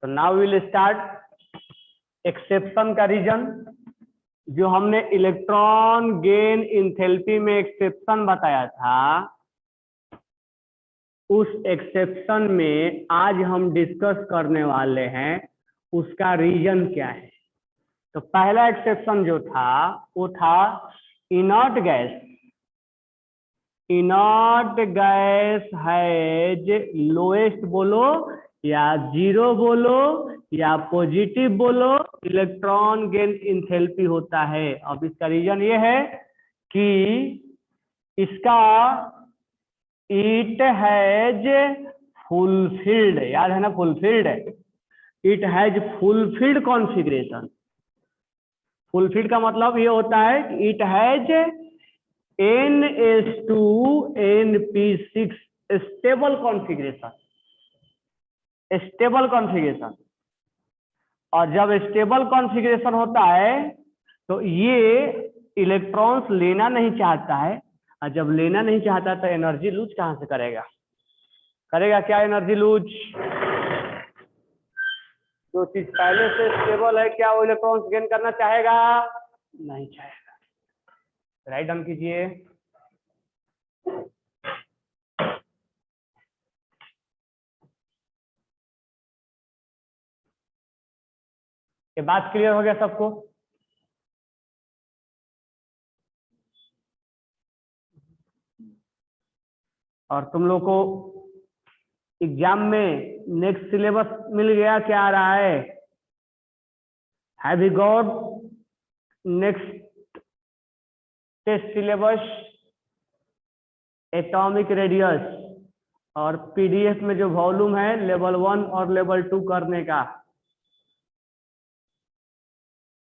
तो now will start exception का reason. जो हमने इलेक्ट्रॉन गेन इंथैल्पी में एक्सेप्शन बताया था, उस एक्सेप्शन में आज हम डिस्कस करने वाले हैं उसका रीजन क्या है। तो पहला एक्सेप्शन जो था वो था inert gas. Inert gas has lowest बोलो या जीरो बोलो या पॉजिटिव बोलो, इलेक्ट्रॉन गेन इंथैल्पी होता है। अब इसका रीजन ये है कि इसका इट हैज फुलफिल्ड, याद है ना, fulfilled, it has fulfilled configuration. Fulfilled का मतलब ये होता है कि it has NH2NP6 stable configuration. Stable configuration, और जब स्टेबल कॉन्फ़िगरेशन होता है तो ये इलेक्ट्रॉन्स लेना नहीं चाहता है, और जब लेना नहीं चाहता तो एनर्जी लूज कहां से करेगा? करेगा क्या एनर्जी लूज? जो चीज पहले से स्टेबल है, क्या वो इलेक्ट्रॉन्स गेन करना चाहेगा? नहीं चाहेगा। राइट डाउन कीजिए। ये बात क्लियर हो गया सबको? और तुम लोग को एग्जाम में नेक्स्ट सिलेबस मिल गया, क्या आ रहा है? Have you got next test syllabus? Atomic radius, और पीडीएफ में जो वॉल्यूम है लेवल 1 और लेवल 2 करने का,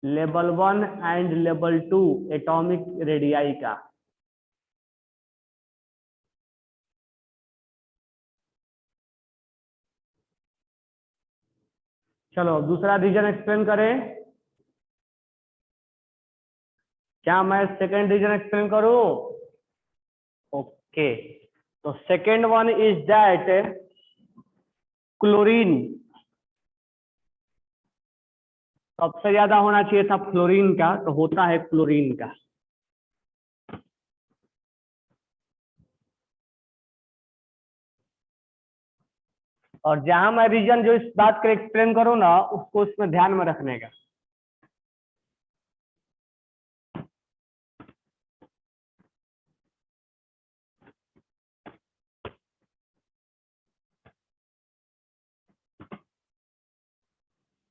level 1 and level 2 atomic radii का। चलो दूसरा रीजन एक्सप्लेन करें। क्या मैं सेकेंड रीजन एक्सप्लेन करूं? ओके, तो second one is that chlorine सबसे ज्यादा होना चाहिए था फ्लोरीन का, तो होता है क्लोरीन का। और जहां मैं रीजन जो इस बात को एक्सप्लेन करूं ना, उसको इसमें ध्यान में रखने का।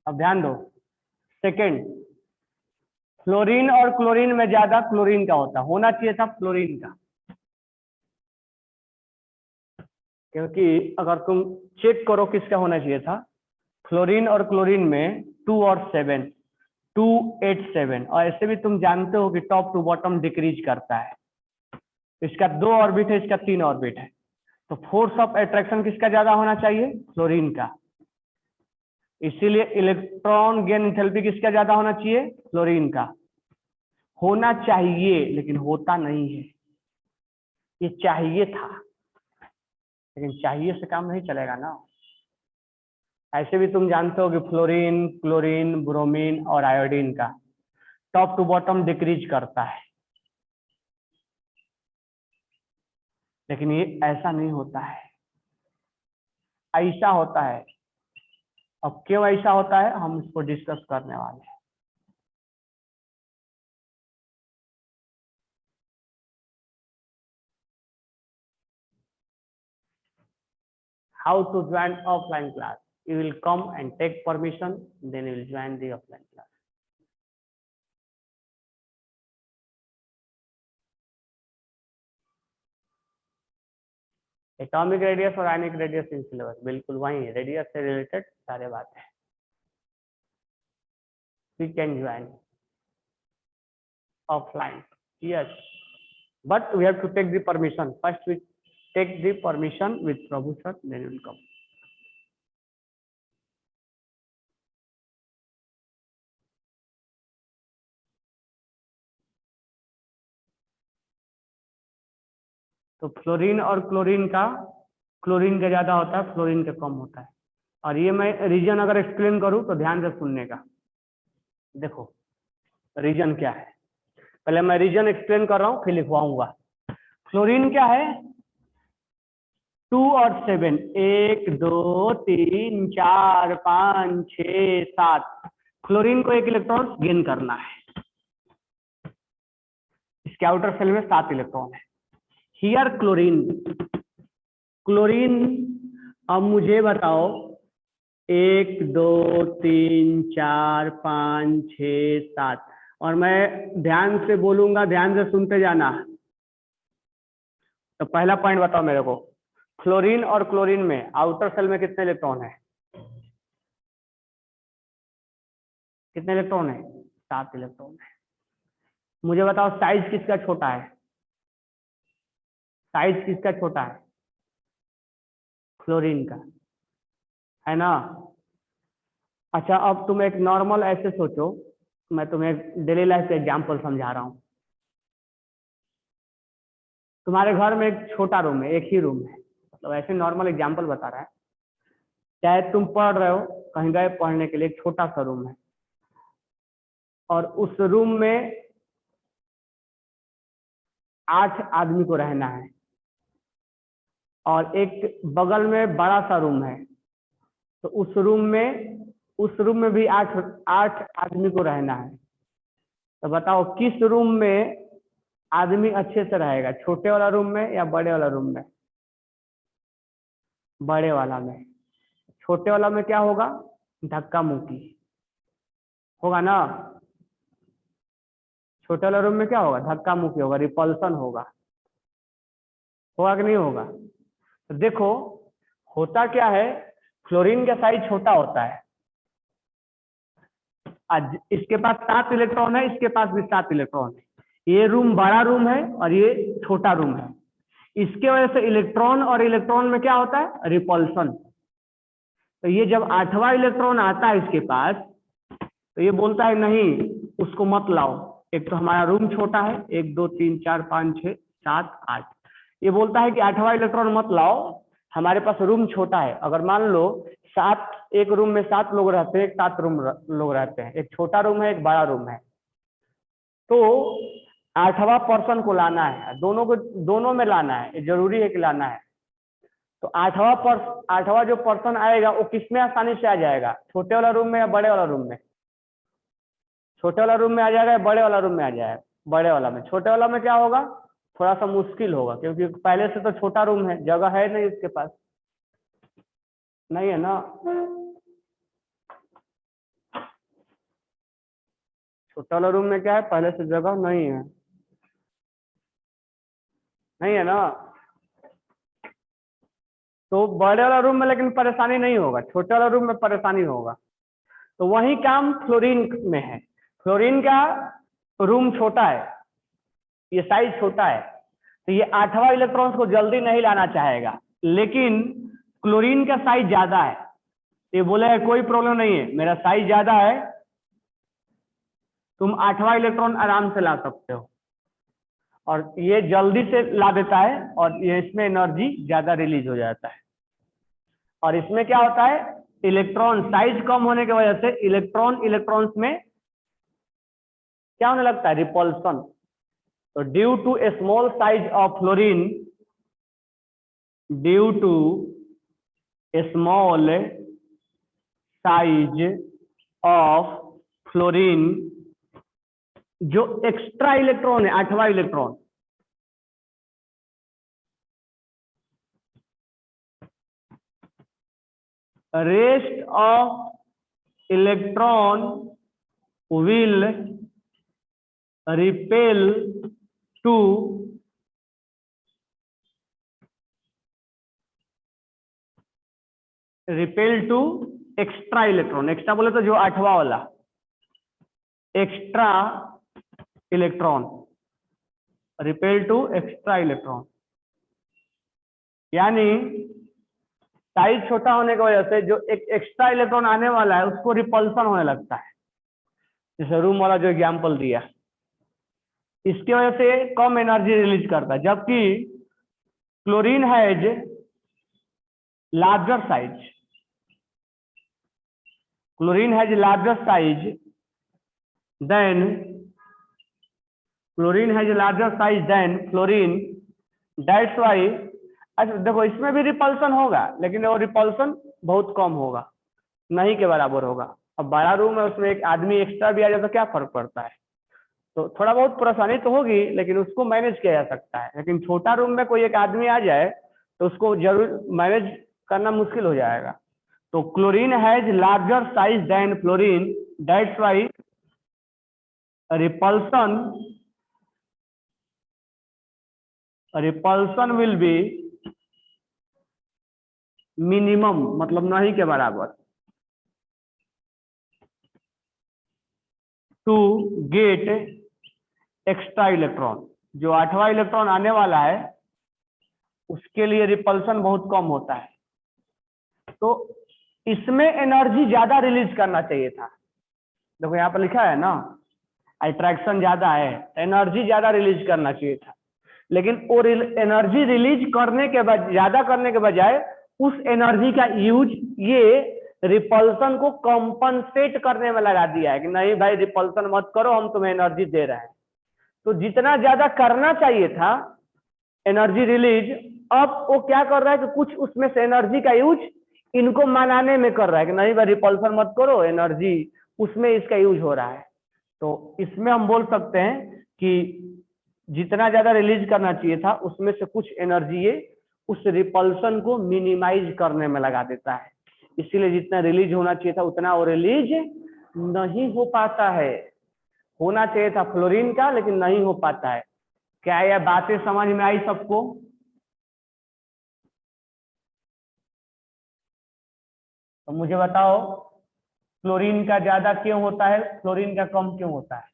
अब ध्यान दो। सेकेंड, फ्लोरीन और क्लोरीन में ज्यादा क्लोरीन का होना चाहिए था फ्लोरीन का, क्योंकि अगर तुम चेक करो किसका होना चाहिए था, फ्लोरीन और क्लोरीन में 2 और 7, 2 8 7, और ऐसे भी तुम जानते हो कि टॉप टू बॉटम डिक्रीज करता है। इसका 2 ऑर्बिट है, इसका 3 ऑर्बिट है, तो फोर्स ऑफ अट्रैक्शन किसका ज्यादा होना चाहिए? फ्लोरीन का। इसीलिए इलेक्ट्रॉन गेन एंथैल्पी किसका ज्यादा होना चाहिए? फ्लोरीन का। होना चाहिए लेकिन होता नहीं है। ये चाहिए था, लेकिन चाहिए से काम नहीं चलेगा ना। ऐसे भी तुम जानते हो कि फ्लोरीन, क्लोरीन, ब्रोमीन और आयोडीन का टॉप टू बॉटम डिक्रीज करता है, लेकिन ये ऐसा नहीं होता है, ऐसा होता है। अब क्यों ऐसा होता है हम इसको डिस्कस करने वाले हैं। How to join offline class? You will come and take permission, then you will join the offline class. Atomic radius और आयनिक रेडियस इन सिलेबस बिल्कुल वही है, रेडियस से रिलेटेड सारे बात है। We can join offline, yes, but we have to take the permission. First we take the permission with Prabhu sir, then we will come. तो fluorine और chlorine का ज्यादा होता है, फ्लोरीन का कम होता है। और ये मैं रीजन अगर एक्सप्लेन करूं तो ध्यान से सुनने का। देखो रीजन क्या है, पहले मैं रीजन एक्सप्लेन कर रहा हूं फिर लिखवाऊंगा। फ्लोरीन क्या है, 2 और 7, 1 2 3 4 5 6 7, क्लोरीन को एक इलेक्ट्रॉन गेन करना है। इसके आउटर सेल में 7 इलेक्ट्रॉन है। हियर क्लोरीन, क्लोरीन अब मुझे बताओ 1 2 3 4 5 6 7, और मैं ध्यान से बोलूंगा, ध्यान से सुनते जाना। तो पहला पॉइंट बताओ मेरे को, फ्लोरीन और क्लोरीन में आउटर सेल में कितने इलेक्ट्रॉन है? कितने इलेक्ट्रॉन है? 7 इलेक्ट्रॉन है। मुझे बताओ साइज किसका छोटा है? साइज किसका छोटा है? फ्लोरीन का, है ना। अच्छा अब तुम एक नॉर्मल ऐसे सोचो, मैं तुम्हें डेली लाइफ का एग्जांपल समझा रहा हूं। तुम्हारे घर में एक छोटा रूम है, एक ही रूम है, मतलब ऐसे नॉर्मल एग्जांपल बता रहा है। चाहे तुम पढ़ रहे हो, कहीं गए पढ़ने के लिए, एक छोटा सा रूम है, और उस रूम में 8 आदमी को रहना है, और एक बगल में बड़ा सा रूम है, तो उस रूम में भी 8 आदमी को रहना है। तो बताओ किस रूम में आदमी अच्छे से रहेगा, छोटे वाला रूम में या बड़े वाला रूम में? बड़े वाला में। छोटे वाला में क्या होगा? धक्का मुक्की होगा ना। छोटे वाला रूम में क्या होगा? धक्का मुक्की होगा, रिपल्सन होगा। होगा कि नहीं होगा? तो देखो होता क्या है, फ्लोरीन का साइज छोटा होता है। आज इसके पास 7 इलेक्ट्रॉन है, इसके पास भी 7 इलेक्ट्रॉन है। ये रूम बड़ा रूम है और ये छोटा रूम है। इसके वजह से इलेक्ट्रॉन और इलेक्ट्रॉन में क्या होता है? रिपल्सन। तो ये जब 8वां इलेक्ट्रॉन आता है इसके पास, तो ये बोलता है नहीं, उसको मत लाओ। एक तो हमारा रूम छोटा है, 1 2 3 4 5 6 7 8, ये बोलता है कि 8वां इलेक्ट्रॉन मत लाओ, हमारे पास रूम छोटा है। अगर मान लो 7, एक रूम में 7 लोग रहते हैं, एक 7 लोग रहते हैं, एक छोटा रूम है एक बड़ा रूम है, तो 8वां पर्सन को लाना है, दोनों में लाना है, ये जरूरी है कि लाना है। तो 8वां जो पर्सन आएगा वो किसमें आसानी से आ जाएगा? छोटे वाला रूम में या बड़े वाला रूम में? छोटे वाला रूम में आ जाएगा या बड़े वाला रूम में आ जाएगा? बड़े वाला में। छोटे वाला में क्या होगा? थोड़ा सा मुश्किल होगा, क्योंकि पहले से तो छोटा रूम है, जगह है नहीं इसके पास, नहीं है ना। छोटा वाला रूम में क्या है? पहले से जगह नहीं है, नहीं है ना। तो बड़े वाला रूम में लेकिन परेशानी नहीं होगा, छोटे वाला रूम में परेशानी होगा। तो वही काम फ्लोरीन में है। फ्लोरीन का रूम छोटा है, ये साइज छोटा है, तो ये 8वां इलेक्ट्रॉन्स को जल्दी नहीं लाना चाहेगा। लेकिन क्लोरीन का साइज ज्यादा है, ये बोलेगा कोई प्रॉब्लम नहीं है, मेरा साइज ज्यादा है, तुम 8वां इलेक्ट्रॉन आराम से ला सकते हो, और ये जल्दी से ला देता है, और ये इसमें एनर्जी ज्यादा रिलीज हो जाता है। और इसमें क्या होता है, इलेक्ट्रॉन साइज कम होने की वजह से इलेक्ट्रॉन्स में क्या होने लगता है? रिपल्सन। तो due to a small size of fluorine, due to a small size of fluorine, जो एक्स्ट्रा इलेक्ट्रॉन है 8वां electron, rest of electron will repel to extra electron. Extra बोले तो जो 8वां वाला, extra electron, repel to extra electron, यानी size छोटा होने की वजह से जो एक एक्स्ट्रा इलेक्ट्रॉन आने वाला है उसको रिपल्सन होने लगता है, जैसे रूम वाला जो एग्जांपल दिया, इसकी वजह से कम एनर्जी रिलीज करता है। जबकि chlorine has larger size, chlorine has larger size than fluorine, that's why. अच्छा देखो, इसमें भी रिपल्सन होगा, लेकिन वो रिपल्सन बहुत कम होगा, नहीं के बराबर होगा। अब बड़ा रूम है, उसमें एक आदमी एक्स्ट्रा भी आ जाए तो क्या फर्क पड़ता है। तो थोड़ा बहुत परेशानी तो होगी, लेकिन उसको मैनेज किया जा सकता है। लेकिन छोटा रूम में कोई एक आदमी आ जाए तो उसको जरूर मैनेज करना मुश्किल हो जाएगा। तो chlorine has larger size than fluorine, that's why repulsion will be minimum, मतलब नहीं के बराबर, टू गेट एक्स्ट्रा इलेक्ट्रॉन। जो 8वां इलेक्ट्रॉन आने वाला है उसके लिए रिपल्सन बहुत कम होता है, तो इसमें एनर्जी ज्यादा रिलीज करना चाहिए था। देखो यहाँ पर लिखा है ना, अट्रैक्शन ज्यादा है, एनर्जी ज्यादा रिलीज करना चाहिए था। लेकिन वो एनर्जी रिलीज करने के बाद ज्यादा करने के बजाय उस एनर्जी का यूज ये रिपल्सन को कंपनसेट करने में लगा दिया है कि नहीं भाई रिपल्सन मत करो, हम तुम्हें एनर्जी दे रहे हैं। तो जितना ज्यादा करना चाहिए था एनर्जी रिलीज, अब वो क्या कर रहा है कि कुछ उसमें से एनर्जी का यूज इनको मनाने में कर रहा है कि नहीं भाई रिपल्सन मत करो, एनर्जी उसमें इसका यूज हो रहा है। तो इसमें हम बोल सकते हैं कि जितना ज्यादा रिलीज करना चाहिए था उसमें से कुछ एनर्जी ये उस रिपल्सन को मिनिमाइज करने में लगा देता है। इसीलिए जितना रिलीज होना चाहिए था उतना वो रिलीज नहीं हो पाता है। होना चाहिए था फ्लोरीन का, लेकिन नहीं हो पाता है। क्या यह बातें समझ में आई सबको? तो मुझे बताओ, फ्लोरीन का ज्यादा क्यों होता है, फ्लोरीन का कम क्यों होता है?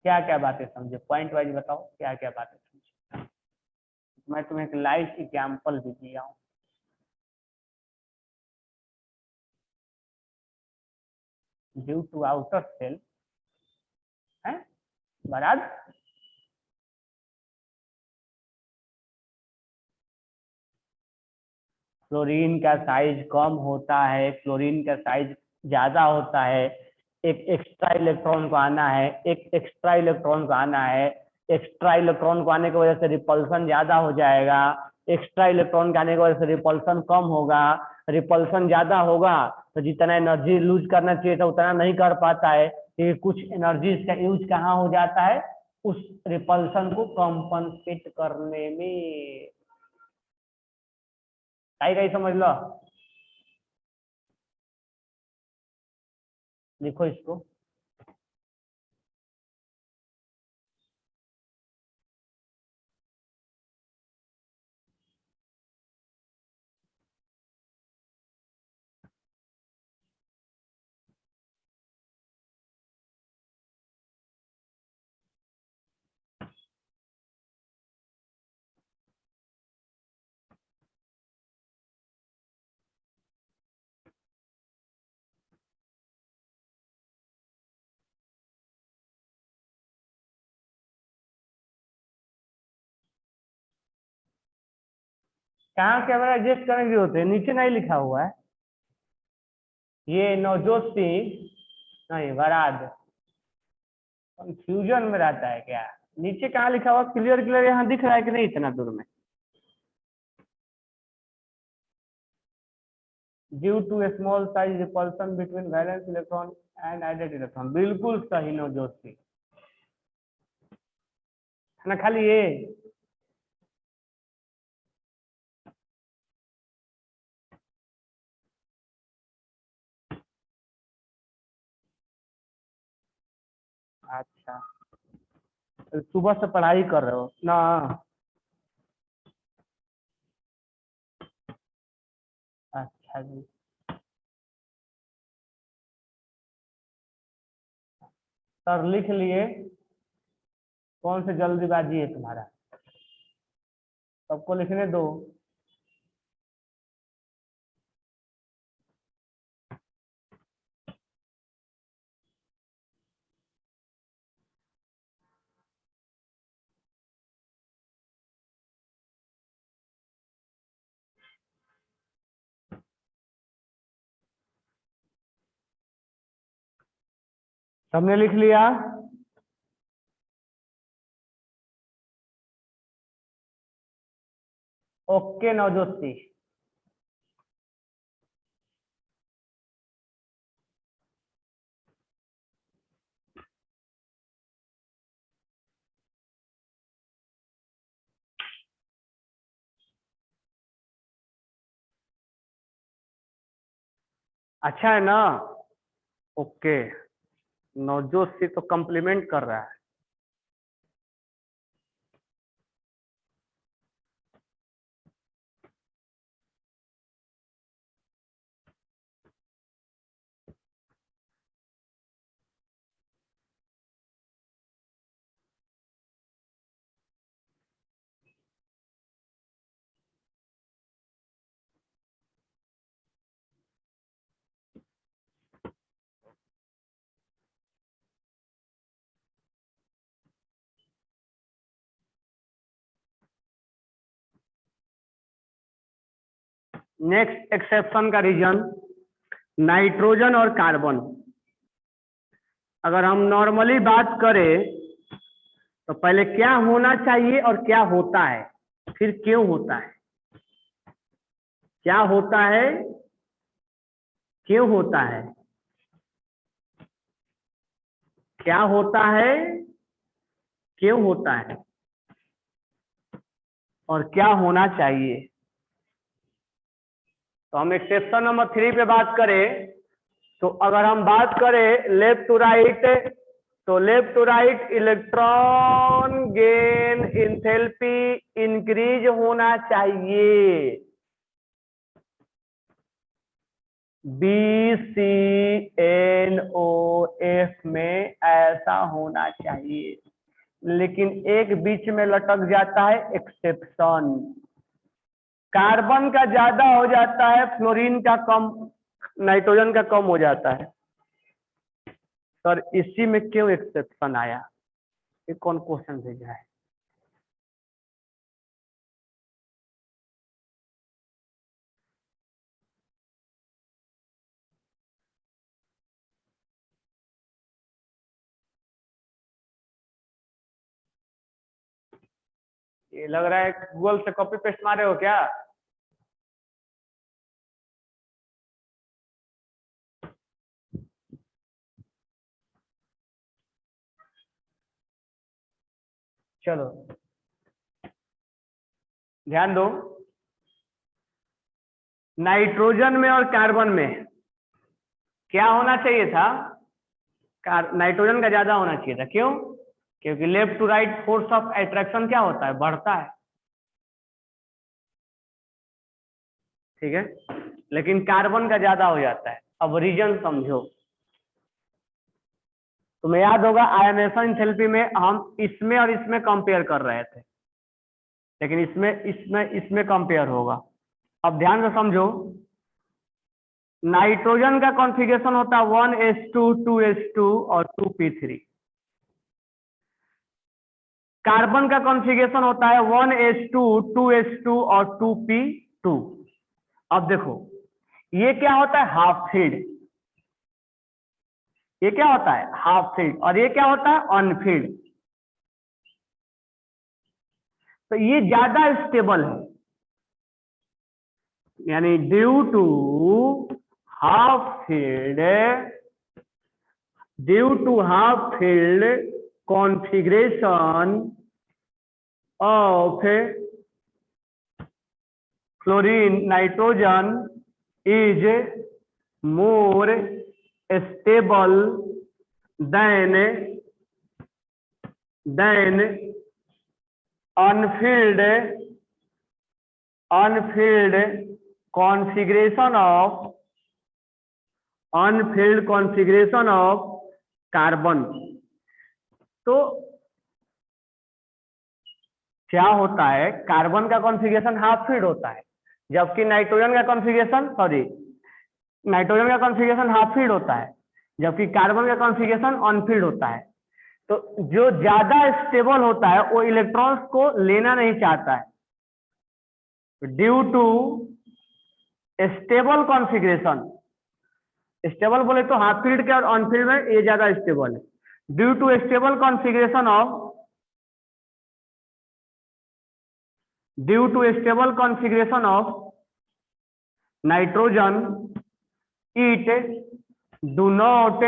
क्या क्या बातें समझे, पॉइंट वाइज बताओ, क्या क्या बातें समझे। मैं तुम्हें एक लाइव एग्जाम्पल भी दिया हूँ। ड्यू टू आउटर सेल है बराबर। फ्लोरीन का साइज कम होता है, फ्लोरीन का साइज ज्यादा होता है। एक एक्स्ट्रा इलेक्ट्रॉन को आना है, एक एक्स्ट्रा इलेक्ट्रॉन को आना है। एक्स्ट्रा इलेक्ट्रॉन को आने की वजह से रिपल्सन ज्यादा हो जाएगा, एक्स्ट्रा इलेक्ट्रॉन के आने की वजह से रिपल्सन कम होगा। रिपल्सन ज्यादा होगा तो जितना एनर्जी लूज करना चाहिए था उतना नहीं कर पाता है, क्योंकि कुछ एनर्जी का यूज कहाँ हो जाता है, उस रिपल्सन को कंपनसेट करने में। कहीं कहीं समझ लो, लिखो इसको। कहाँ कैमरा एडजस्ट करने की होते हैं, नीचे नहीं लिखा हुआ है ये नवजोत सिंह, नहीं वराद, कंफ्यूजन में रहता है क्या? नीचे कहाँ लिखा हुआ, क्लियर क्लियर यहाँ दिख रहा है कि नहीं इतना दूर में? Due to small size repulsion between valence electron and आइडेंट इलेक्ट्रॉन, बिल्कुल सही नवजोत सिंह, है ना खाली ये। अच्छा, तो सुबह से पढ़ाई कर रहे हो ना? अच्छा जी, सर लिख लिए। कौन से जल्दीबाजी है तुम्हारा, सबको लिखने दो। सबने लिख लिया? ओके नवज्योति। अच्छा है ना? ओके। नवज्योति तो कम्प्लीमेंट कर रहा है। नेक्स्ट एक्सेप्शन का रीजन, नाइट्रोजन और कार्बन। अगर हम नॉर्मली बात करें तो पहले क्या होना चाहिए और क्या होता है, फिर क्यों होता है। क्या होता है, क्यों होता है, क्या होता है, क्यों होता है, और क्या होना चाहिए। तो हम एक्सेप्शन नंबर 3 पे बात करें तो अगर हम बात करें लेफ्ट टू राइट, तो left to right electron gain enthalpy increase होना चाहिए। BCNOF में ऐसा होना चाहिए, लेकिन एक बीच में लटक जाता है एक्सेप्शन। कार्बन का ज्यादा हो जाता है, फ्लोरीन का कम, नाइट्रोजन का कम हो जाता है। सर इसी में क्यों एक्सेप्शन आया, ये कौन क्वेश्चन भेजा है? ये लग रहा है गूगल से कॉपी पेस्ट मारे हो क्या? चलो ध्यान दो, नाइट्रोजन में और कार्बन में क्या होना चाहिए था? नाइट्रोजन का ज्यादा होना चाहिए था। क्यों? क्योंकि left to right force of attraction क्या होता है, बढ़ता है। ठीक है, लेकिन कार्बन का ज्यादा हो जाता है। अब रीजन समझो। तुम्हें याद होगा आयनेशन एंथैल्पी में हम इसमें और इसमें कंपेयर कर रहे थे, लेकिन इसमें कंपेयर होगा। अब ध्यान से समझो, नाइट्रोजन का कॉन्फ़िगरेशन होता है 1s2 2s2 और 2p3। कार्बन का कॉन्फ़िगरेशन होता है 1s2 2s2 और 2p2। अब देखो ये क्या होता है, हाफ फील्ड। ये क्या होता है, हाफ फील्ड, और ये क्या होता है, अनफील्ड। तो ये ज्यादा स्टेबल है, यानी due to half filled, due to half filled configuration of fluorine nitrogen is more stable than unfilled configuration of carbon. तो क्या होता है, कार्बन का कॉन्फ़िगरेशन हाफ फील्ड होता है, जबकि नाइट्रोजन का कॉन्फ़िगरेशन हाफ फील्ड होता है, जबकि कार्बन का कॉन्फ़िगरेशन अनफील्ड होता है। तो जो ज्यादा स्टेबल होता है वो इलेक्ट्रॉन्स को लेना नहीं चाहता है। Due to stable configuration, stable बोले तो हाफ फील्ड के और ऑन फील्ड में ये ज्यादा स्टेबल है। Due to stable configuration of nitrogen it do not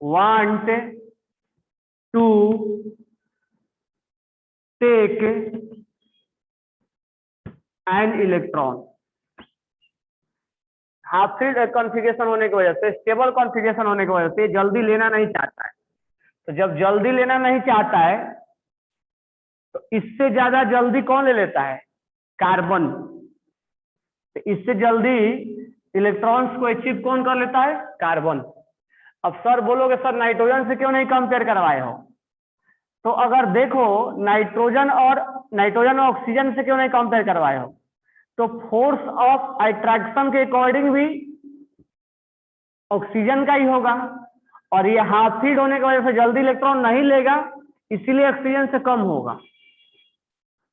want to take an electron। Half filled configuration होने की वजह से, स्टेबल कॉन्फ़िगरेशन होने की वजह से जल्दी लेना नहीं चाहता है। तो जब जल्दी लेना नहीं चाहता है तो इससे ज्यादा जल्दी कौन ले लेता है? कार्बन। तो इससे जल्दी इलेक्ट्रॉन्स को अचीव कौन कर लेता है? कार्बन। अब सर बोलोगे सर नाइट्रोजन से क्यों नहीं कंपेयर करवाए हो? तो अगर देखो नाइट्रोजन और ऑक्सीजन से क्यों नहीं कंपेयर करवाए हो? तो फोर्स ऑफ अट्रैक्शन के अकॉर्डिंग भी ऑक्सीजन का ही होगा, और ये हाफ फील्ड होने की वजह से जल्दी इलेक्ट्रॉन नहीं लेगा, इसीलिए ऑक्सीजन से कम होगा।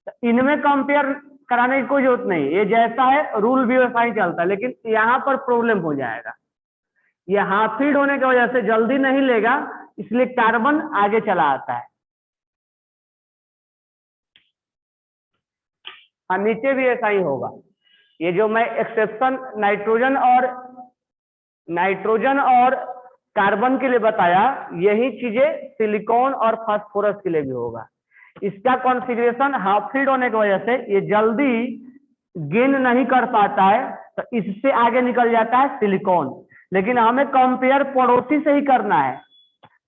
तो इनमें कंपेयर कराने की कोई जरूरत नहीं, ये जैसा है रूल भी वैसा ही चलता है। लेकिन यहाँ पर प्रॉब्लम हो जाएगा, ये हाफ फील्ड होने की वजह से जल्दी नहीं लेगा, इसलिए कार्बन आगे चला आता है। हाँ, नीचे भी ऐसा ही होगा। ये जो मैं एक्सेप्शन नाइट्रोजन और कार्बन के लिए बताया, यही चीजें सिलिकॉन और फास्फोरस के लिए भी होगा। इसका कॉन्फ़िगरेशन हाफ फील्ड होने की वजह से ये जल्दी गेन नहीं कर पाता है, तो इससे आगे निकल जाता है सिलिकॉन। लेकिन हमें कंपेयर पड़ोसी से ही करना है,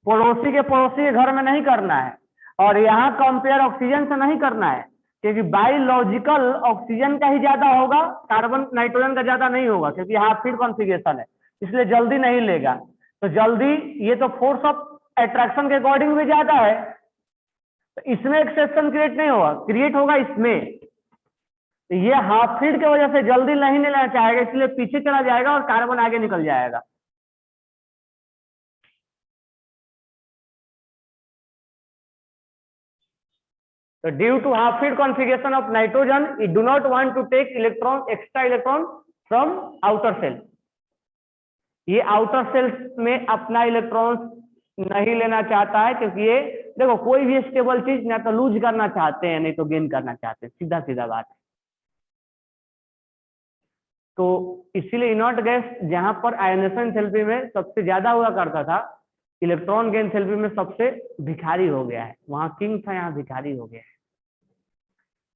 पड़ोसी के घर में नहीं करना है। और यहाँ कंपेयर ऑक्सीजन से नहीं करना है, क्योंकि बायोलॉजिकल ऑक्सीजन का ही ज्यादा होगा, कार्बन नाइट्रोजन का ज्यादा नहीं होगा, क्योंकि हाफ फील्ड कॉन्फ़िगरेशन है, इसलिए जल्दी नहीं लेगा। तो जल्दी ये तो फोर्स ऑफ अट्रैक्शन के अकॉर्डिंग भी ज्यादा है, तो इसमें एक्सेप्शन क्रिएट नहीं होगा, क्रिएट होगा इसमें। तो ये हाफ फील्ड की वजह से जल्दी नहीं लेना चाहेगा, इसलिए पीछे चला जाएगा और कार्बन आगे निकल जाएगा। So due to half field configuration of nitrogen, it do not want to take extra electron from outer cell। ये आउटर सेल्स में अपना इलेक्ट्रॉन नहीं लेना चाहता है, क्योंकि ये देखो कोई भी स्टेबल चीज ना तो लूज करना चाहते हैं, नहीं तो गेन करना चाहते हैं, सीधा सीधा बात है। तो इसीलिए इनर्ट गैस जहां पर आयनेशन थेरेपी में सबसे ज्यादा हुआ करता था, इलेक्ट्रॉन गेन थेरेपी में सबसे भिखारी हो गया है। वहां किंग था, यहाँ भिखारी हो गया है।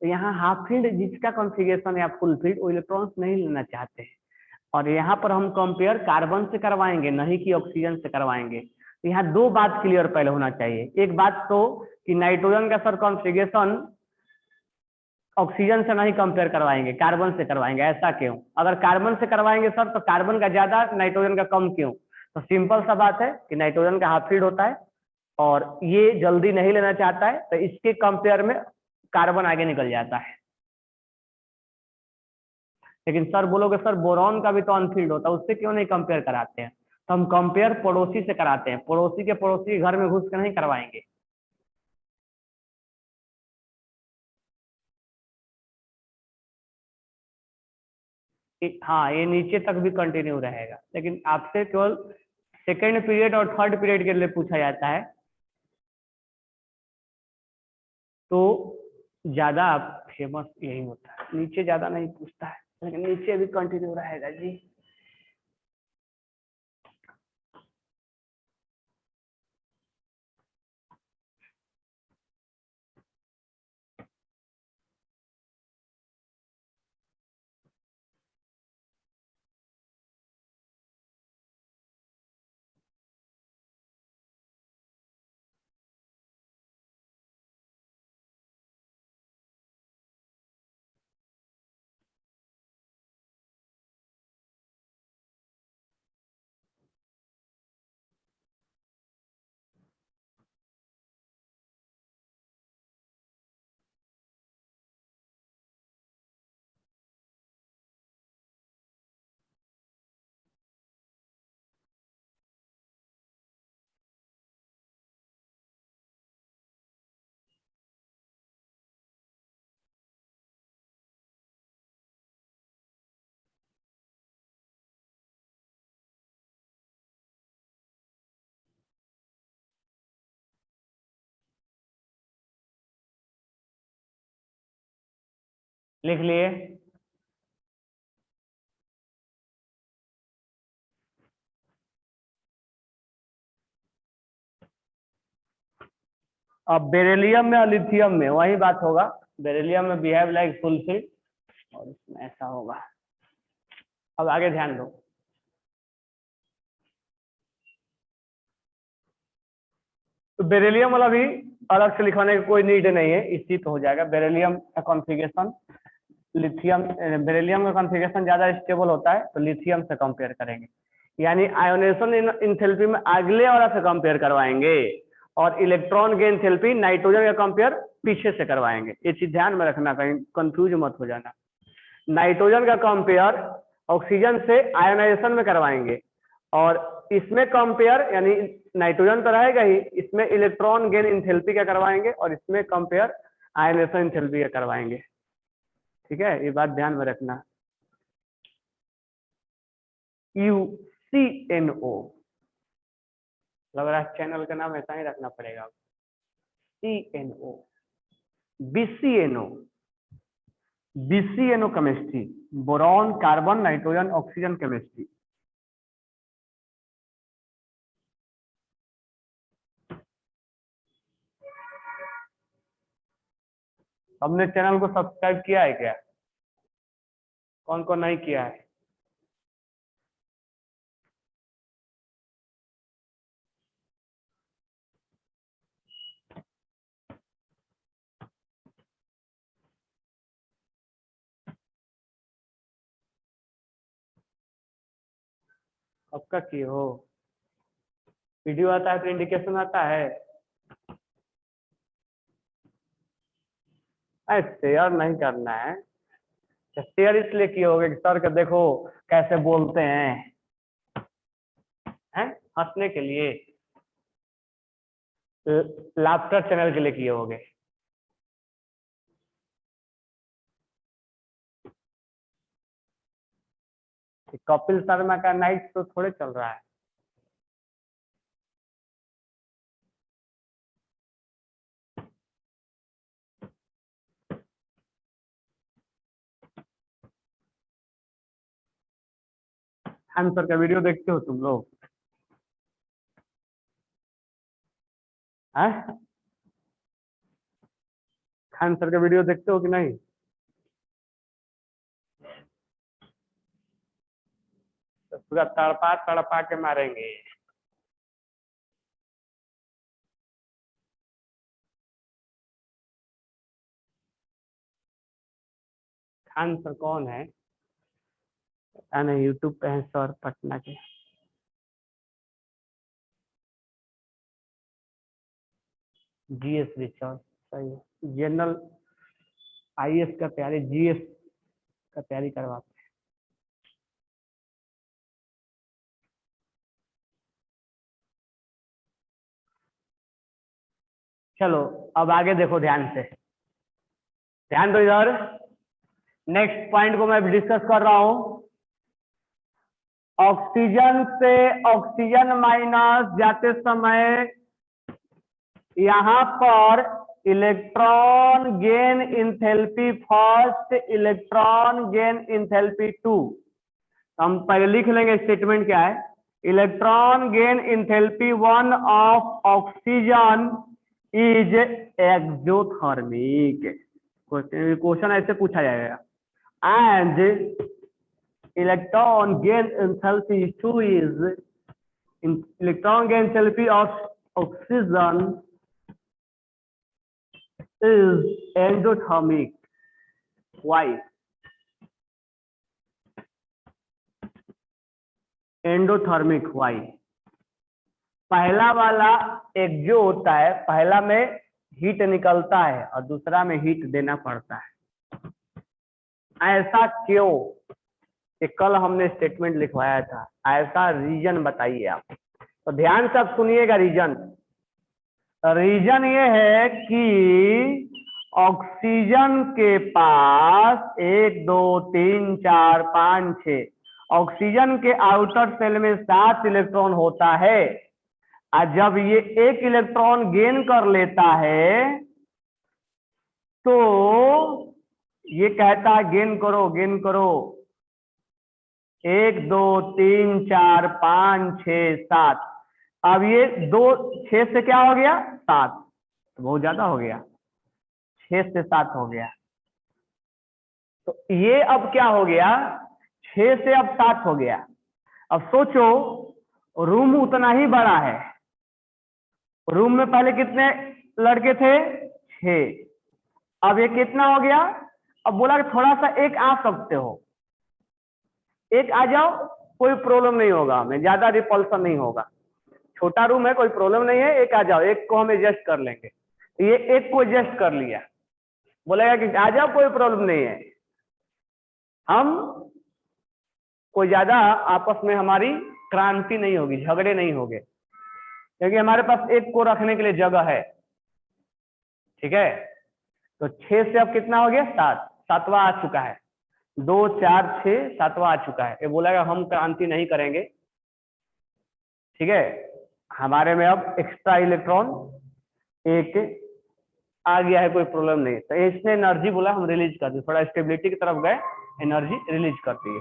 तो यहाँ हाफ फील्ड जिसका कॉन्फ़िगरेशन या फुल फील्ड, वो इलेक्ट्रॉन्स नहीं लेना चाहते हैं। और यहाँ पर हम कंपेयर कार्बन से करवाएंगे, नहीं कि ऑक्सीजन से करवाएंगे। तो यहाँ दो बात क्लियर पहले होना चाहिए। एक बात तो कि नाइट्रोजन का सर कॉन्फ़िगरेशन ऑक्सीजन से नहीं कंपेयर करवाएंगे, कार्बन से करवाएंगे। ऐसा क्यों? अगर कार्बन से करवाएंगे सर तो कार्बन का ज्यादा, नाइट्रोजन का कम क्यों? तो सिंपल सा बात है कि नाइट्रोजन का हाफ फील्ड होता है और ये जल्दी नहीं लेना चाहता है, तो इसके कंपेयर में कार्बन आगे निकल जाता है। लेकिन सर बोलोगे सर बोरॉन का भी तो अनफील्ड होता है, उससे क्यों नहीं कंपेयर कराते हैं? तो हम कंपेयर पड़ोसी से कराते हैं, पड़ोसी के घर में घुस के नहीं करवाएंगे। हाँ, ये नीचे तक भी कंटिन्यू रहेगा, लेकिन आपसे केवल सेकेंड पीरियड और थर्ड पीरियड के लिए पूछा जाता है, तो ज्यादा फेमस यही होता है। नीचे ज्यादा नहीं पूछता है, लेकिन नीचे भी कंटिन्यू रहेगा जी। लिख लिए। अब बेरिलियम में और लिथियम में वही बात होगा, बेरिलियम में बिहेव लाइक फुलफिल और इसमें ऐसा होगा। अब आगे ध्यान दो, तो बेरिलियम वाला भी अलग से लिखवाने की कोई नीड नहीं है, इसी पे हो जाएगा। बेरिलियम का कॉन्फ़िगरेशन लिथियम, बेरिलियम का कॉन्फ़िगरेशन ज्यादा स्टेबल होता है तो लिथियम से कंपेयर करेंगे, यानी आयोनेशन इंथैल्पी में अगले वाला से कंपेयर करवाएंगे, और इलेक्ट्रॉन गेन एंथैल्पी नाइट्रोजन का कंपेयर पीछे से करवाएंगे। ये चीज ध्यान में रखना, कहीं कंफ्यूज मत हो जाना। नाइट्रोजन का कंपेयर ऑक्सीजन से आयोनाइजेशन में करवाएंगे, और इसमें कंपेयर यानी नाइट्रोजन तो रहेगा ही, इसमें इलेक्ट्रॉन गेन एंथैल्पी का करवाएंगे और इसमें कंपेयर आयोनेशन एंथैल्पी का करवाएंगे। ठीक है, ये बात ध्यान में रखना। UCNO लग रहा है चैनल का नाम ऐसा ही रखना पड़ेगा। CNO, BCNO chemistry, boron carbon nitrogen oxygen chemistry. हमने चैनल को सब्सक्राइब किया है क्या? कौन कौन नहीं किया है? कब का किए हो? वीडियो आता है तो इंडिकेशन आता है। शेयर नहीं करना है, शेयर इसलिए किए होगे कि सर के देखो कैसे बोलते हैं हंसने के लिए, लाफ्टर चैनल के लिए किए होगे। कपिल शर्मा का नाइट शो थोड़े चल रहा है। खान सर का वीडियो देखते हो तुम लोग? हैं? खान सर का वीडियो देखते हो कि नहीं? तो पूरा तड़पा तड़पा के मारेंगे। खान सर कौन है पता नहीं, यूट्यूब पे है सर पटना के। GS रिचर्ड सही है, जनरल IS का तैयारी, GS का तैयारी करवाते। चलो अब आगे देखो ध्यान से, ध्यान दो इधर। नेक्स्ट पॉइंट को मैं डिस्कस कर रहा हूं। ऑक्सीजन से ऑक्सीजन माइनस जाते समय यहां पर electron gain enthalpy first, electron gain enthalpy 2। हम पहले लिख लेंगे स्टेटमेंट क्या है। Electron gain enthalpy 1 of oxygen is exothermic. Question ऐसे पूछा जाएगा, and electron gain enthalpy 2 is, electron gain enthalpy of oxygen is endothermic. Why? Endothermic why? पहला वाला एक जो होता है, पहला में हीट निकलता है और दूसरा में हीट देना पड़ता है। ऐसा क्यों? कि कल हमने स्टेटमेंट लिखवाया था, ऐसा रीजन बताइए आप। तो ध्यान से आप सुनिएगा रीजन। रीजन ये है कि ऑक्सीजन के पास 1 2 3 4 5 6, ऑक्सीजन के आउटर सेल में 7 इलेक्ट्रॉन होता है, और जब ये 1 इलेक्ट्रॉन गेन कर लेता है तो ये कहता है गेन करो गेन करो, 1 2 3 4 5 6 7। अब ये 2 6 से क्या हो गया 7, तो बहुत ज्यादा हो गया, 6 से 7 हो गया। तो ये अब क्या हो गया, 6 से अब 7 हो गया। अब सोचो रूम उतना ही बड़ा है, रूम में पहले कितने लड़के थे 6, अब ये कितना हो गया। अब बोला कि थोड़ा सा एक आ सकते हो, एक आ जाओ, कोई प्रॉब्लम नहीं होगा, हमें ज्यादा रिपल्सन नहीं होगा, छोटा रूम है कोई प्रॉब्लम नहीं है, एक आ जाओ, एक को हम एडजस्ट कर लेंगे। ये एक को एडजस्ट कर लिया, बोलेगा कि आ जाओ कोई प्रॉब्लम नहीं है, हम कोई ज्यादा आपस में हमारी क्रांति नहीं होगी, झगड़े नहीं होंगे, क्योंकि हमारे पास एक को रखने के लिए जगह है। ठीक है, तो 6 से अब कितना हो गया 7, 7वां आ चुका है, 2 4 6 7वां आ चुका है। ये बोलेगा हम क्रांति नहीं करेंगे। ठीक है, हमारे में अब एक्स्ट्रा इलेक्ट्रॉन एक आ गया है, कोई प्रॉब्लम नहीं। तो इसने एनर्जी बोला हम रिलीज कर दी, थोड़ा स्टेबिलिटी की तरफ गए, एनर्जी रिलीज कर दी।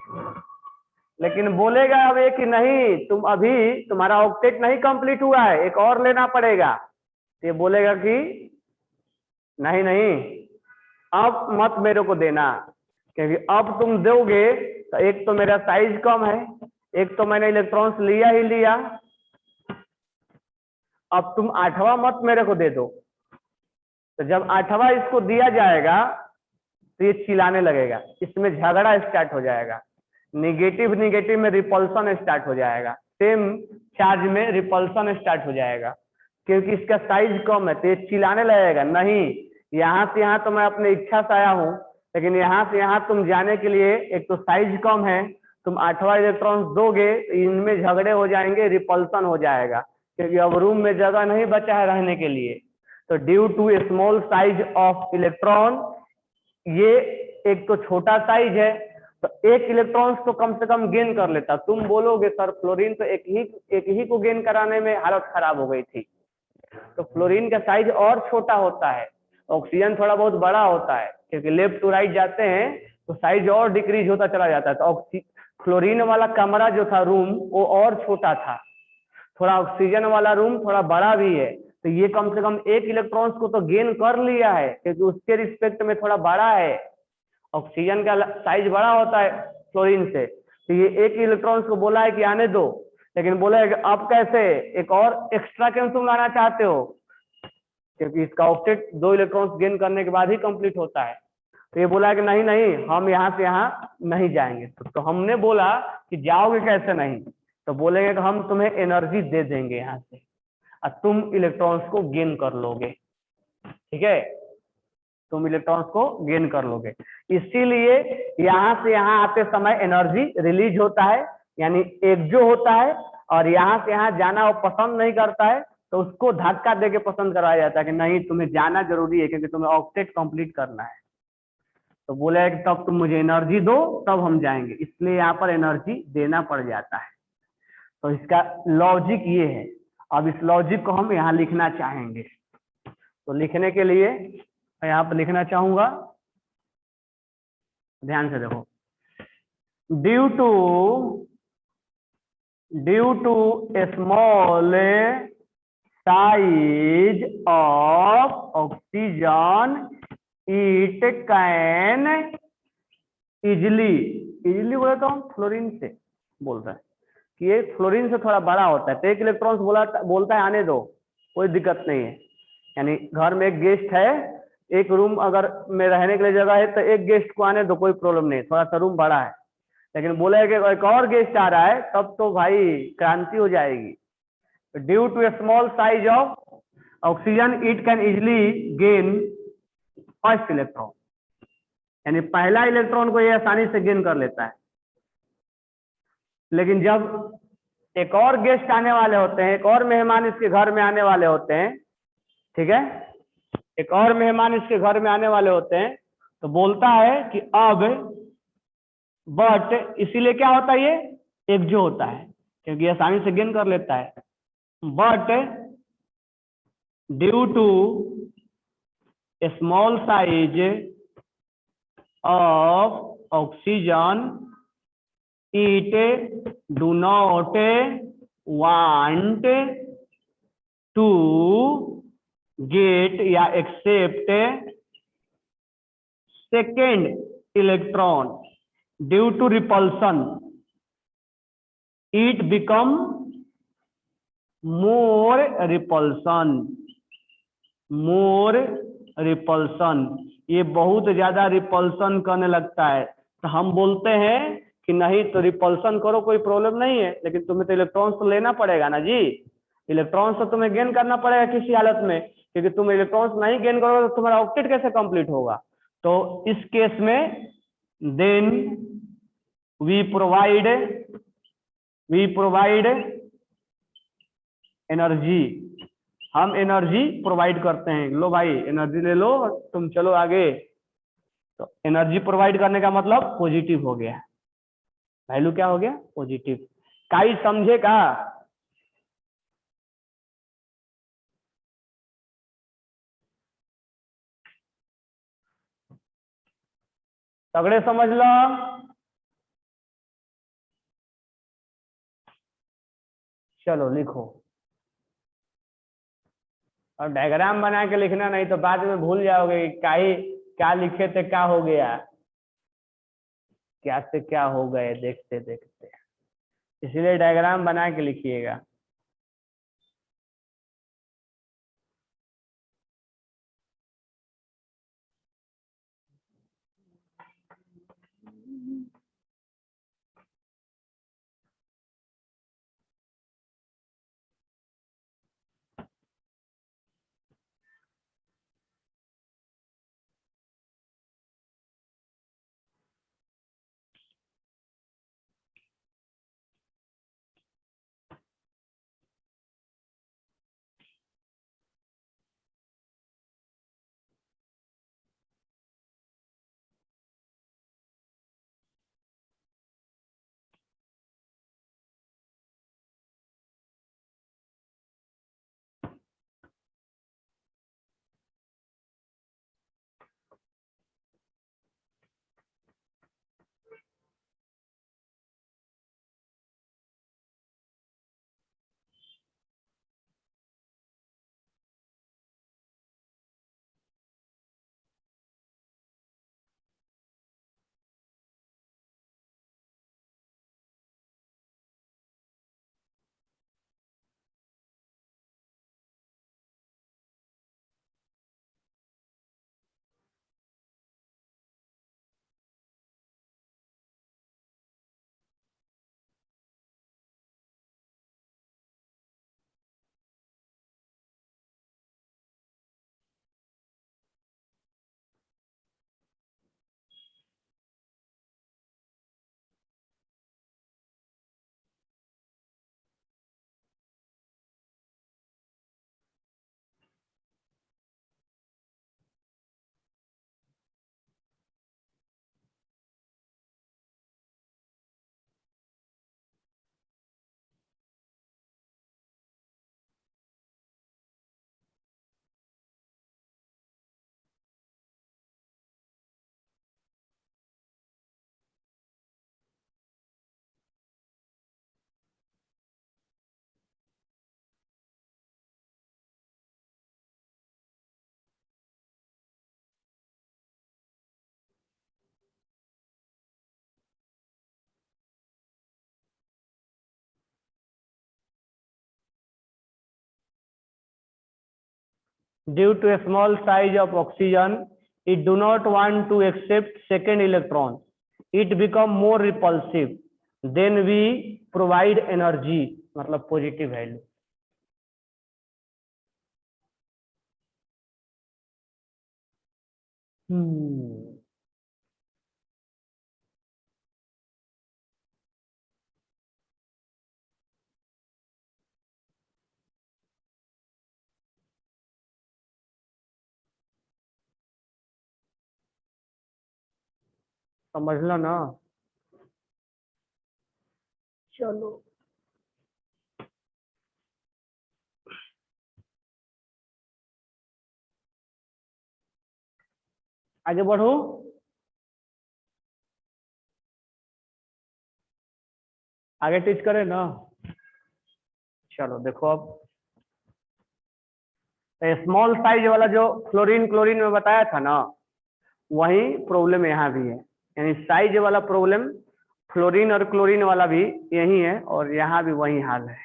लेकिन बोलेगा अब ये कि नहीं, तुम अभी तुम्हारा ऑक्टेट नहीं कंप्लीट हुआ है, एक और लेना पड़ेगा। तो ये बोलेगा कि नहीं नहीं, अब मत मेरे को देना, क्योंकि अब तुम दोगे तो एक तो मेरा साइज कम है, एक तो मैंने इलेक्ट्रॉन्स लिया ही लिया, अब तुम 8वां मत मेरे को दे दो। तो जब 8वां इसको दिया जाएगा तो ये चिल्लाने लगेगा, इसमें झगड़ा स्टार्ट हो जाएगा, निगेटिव निगेटिव में रिपल्सन स्टार्ट हो जाएगा, सेम चार्ज में रिपल्सन स्टार्ट हो जाएगा, क्योंकि इसका साइज कम है। तो ये चिल्लाने लगेगा, नहीं यहाँ से यहाँ तो मैं अपने इच्छा से आया हूँ, लेकिन यहाँ से यहाँ तुम जाने के लिए एक तो साइज कम है, तुम 8वां इलेक्ट्रॉन्स दोगे तो इनमें झगड़े हो जाएंगे, रिपल्सन हो जाएगा, क्योंकि अब रूम में जगह नहीं बचा है रहने के लिए। तो due to small size of electron, ये एक तो छोटा साइज है, तो एक इलेक्ट्रॉन्स तो कम से कम गेन कर लेता। तुम बोलोगे सर फ्लोरीन तो एक ही को गेन कराने में हालत खराब हो गई थी, तो फ्लोरीन का साइज और छोटा होता है, ऑक्सीजन थोड़ा बहुत बड़ा होता है, क्योंकि लेफ्ट टू राइट जाते हैं तो साइज और डिक्रीज होता चला जाता है। तो फ्लोरीन वाला कमरा जो था रूम वो और छोटा था, थोड़ा ऑक्सीजन वाला रूम थोड़ा बड़ा भी है, तो ये कम से कम एक इलेक्ट्रॉन्स को तो गेन कर लिया है, क्योंकि उसके रिस्पेक्ट में थोड़ा बड़ा है, ऑक्सीजन का साइज बड़ा होता है फ्लोरीन से। तो ये एक इलेक्ट्रॉन्स को बोला है कि आने दो, लेकिन बोला है कि अब कैसे एक और एक्स्ट्रा क्यों तुम लाना चाहते हो, क्योंकि इसका ऑक्टेट 2 इलेक्ट्रॉन्स गेन करने के बाद ही कंप्लीट होता है। तो ये बोला है कि नहीं नहीं, हम यहाँ से यहाँ नहीं जाएंगे। तो हमने बोला कि जाओगे कैसे नहीं, तो बोलेंगे कि हम तुम्हें एनर्जी दे देंगे यहाँ से और तुम इलेक्ट्रॉन्स को गेन कर लोगे। ठीक है, तुम इलेक्ट्रॉन्स को गेन कर लोगे, इसीलिए यहाँ से यहाँ आते समय एनर्जी रिलीज होता है, यानी एक जो होता है और यहाँ से यहाँ जाना वो पसंद नहीं करता है, तो उसको धक्का देके पसंद कराया जाता है कि नहीं तुम्हें जाना जरूरी है, क्योंकि तुम्हें ऑक्टेट कंप्लीट करना है। तो बोले कि तब तुम मुझे एनर्जी दो तब हम जाएंगे, इसलिए यहाँ पर एनर्जी देना पड़ जाता है। तो इसका लॉजिक ये है। अब इस लॉजिक को हम यहाँ लिखना चाहेंगे, तो लिखने के लिए मैं यहाँ पर लिखना चाहूंगा, ध्यान से देखो, due to small size of oxygen it can easily बोले तो हम फ्लोरीन से बोल रहे हैं कि ये फ्लोरीन से थोड़ा बड़ा होता है, तो एक इलेक्ट्रॉन्स बोलता है आने दो, कोई दिक्कत नहीं है। यानी घर में एक गेस्ट है, एक रूम अगर में रहने के लिए जगह है तो एक गेस्ट को आने दो, कोई प्रॉब्लम नहीं, थोड़ा सा रूम बड़ा है। लेकिन बोले कि एक और गेस्ट आ रहा है तब तो भाई क्रांति हो जाएगी। Due to small size of oxygen it can easily gain first electron, यानी पहला इलेक्ट्रॉन को ये आसानी से गेन कर लेता है। लेकिन जब एक और गेस्ट आने वाले होते हैं, एक और मेहमान इसके घर में आने वाले होते हैं, ठीक है, एक और मेहमान इसके घर में आने वाले होते हैं, तो बोलता है कि अब बट, इसीलिए क्या होता है ये एक जो होता है, क्योंकि आसानी से गेन कर लेता है। But due to small size of oxygen, it do not want to get या accept second electron due to repulsion. It become more repulsion. ये बहुत ज्यादा रिपल्सन करने लगता है, तो हम बोलते हैं कि नहीं तो रिपल्सन करो, कोई प्रॉब्लम नहीं है, लेकिन तुम्हें तो इलेक्ट्रॉन्स तो लेना पड़ेगा ना जी। इलेक्ट्रॉन्स तो तुम्हें गेन करना पड़ेगा किसी हालत में, क्योंकि तुम इलेक्ट्रॉन्स नहीं गेन करोगे तो तुम्हारा ऑक्टेट कैसे कंप्लीट होगा। तो इस केस में देन वी प्रोवाइड एनर्जी, हम एनर्जी प्रोवाइड करते हैं। लो भाई एनर्जी ले लो, तुम चलो आगे। तो एनर्जी प्रोवाइड करने का मतलब पॉजिटिव हो गया, वैल्यू क्या हो गया, पॉजिटिव। काई समझे का? तगड़े समझ लो। चलो लिखो, और डायग्राम बना के लिखना, नहीं तो बाद में भूल जाओगे कि क्या लिखे थे, क्या हो गया, क्या से क्या हो गए देखते देखते। इसलिए डायग्राम बना के लिखिएगा। Due to a small size of oxygen, it do not want to accept second electron. It become more repulsive. Then we provide energy, मतलब positive value. समझ लो ना। चलो आगे बढ़ो। आगे टीच करें ना। चलो देखो अब स्मॉल साइज वाला जो फ्लोरीन क्लोरीन में बताया था ना, वही प्रॉब्लम यहाँ भी है। यानी साइज वाला प्रॉब्लम फ्लोरीन और क्लोरीन वाला भी यही है, और यहाँ भी वही हाल है।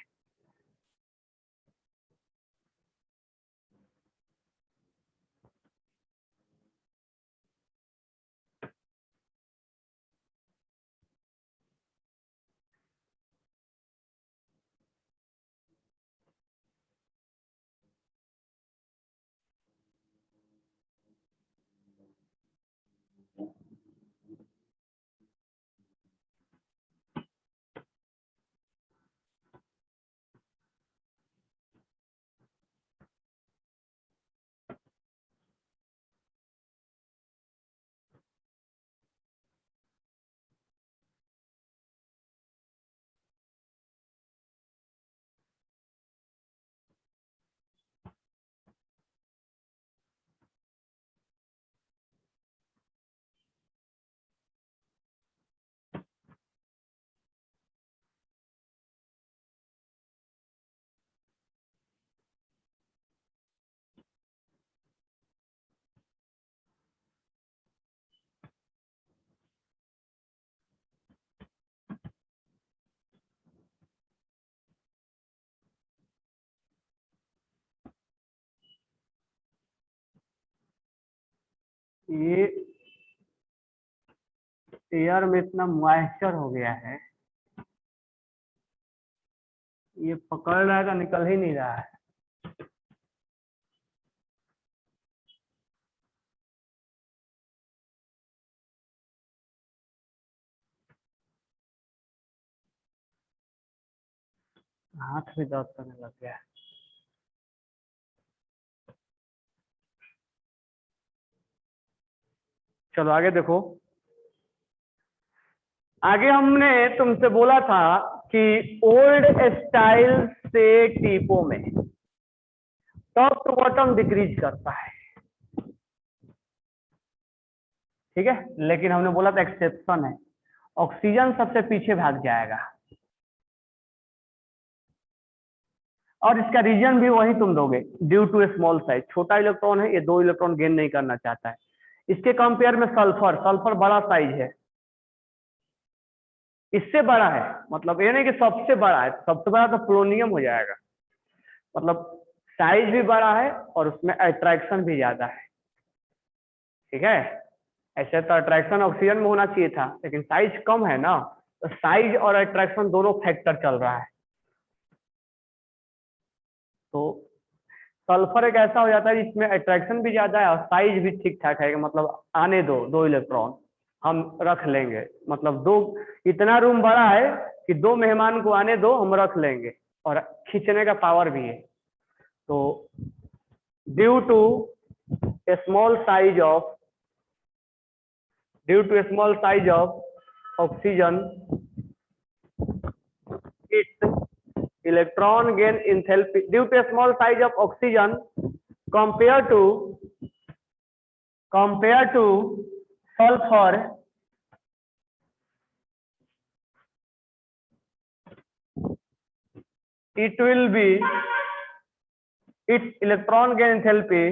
ये एयर में इतना मॉइस्चर हो गया है, ये पकड़ रहा है तो निकल ही नहीं रहा है। हाथ भी दर्द करने लग गया है। चलो आगे देखो। आगे हमने तुमसे बोला था कि ओल्ड स्टाइल से टीपो में टॉप टू बॉटम डिक्रीज करता है, ठीक है। लेकिन हमने बोला था एक्सेप्शन है, ऑक्सीजन सबसे पीछे भाग जाएगा, और इसका रीजन भी वही तुम दोगे, ड्यू टू स्मॉल साइज। छोटा इलेक्ट्रॉन है, ये 2 इलेक्ट्रॉन गेन नहीं करना चाहता है। इसके कंपेयर में सल्फर, सल्फर बड़ा साइज है, इससे बड़ा है, मतलब ये नहीं कि सबसे बड़ा है, सबसे बड़ा तो पोलोनियम हो जाएगा। मतलब साइज भी बड़ा है और उसमें अट्रैक्शन भी ज्यादा है, ठीक है। ऐसे तो अट्रैक्शन ऑक्सीजन में होना चाहिए था, लेकिन साइज कम है ना, तो साइज और अट्रैक्शन दोनों फैक्टर चल रहा है। तो सल्फर एक ऐसा हो जाता है जिसमें अट्रैक्शन भी ज्यादा है और साइज भी ठीक ठाक है, मतलब आने दो 2 इलेक्ट्रॉन हम रख लेंगे, मतलब दो, इतना रूम बड़ा है कि 2 मेहमान को आने दो, हम रख लेंगे, और खींचने का पावर भी है। तो due to small size of oxygen, its electron gain enthalpy due to a small size of oxygen compared to sulfur, it will be, its electron gain enthalpy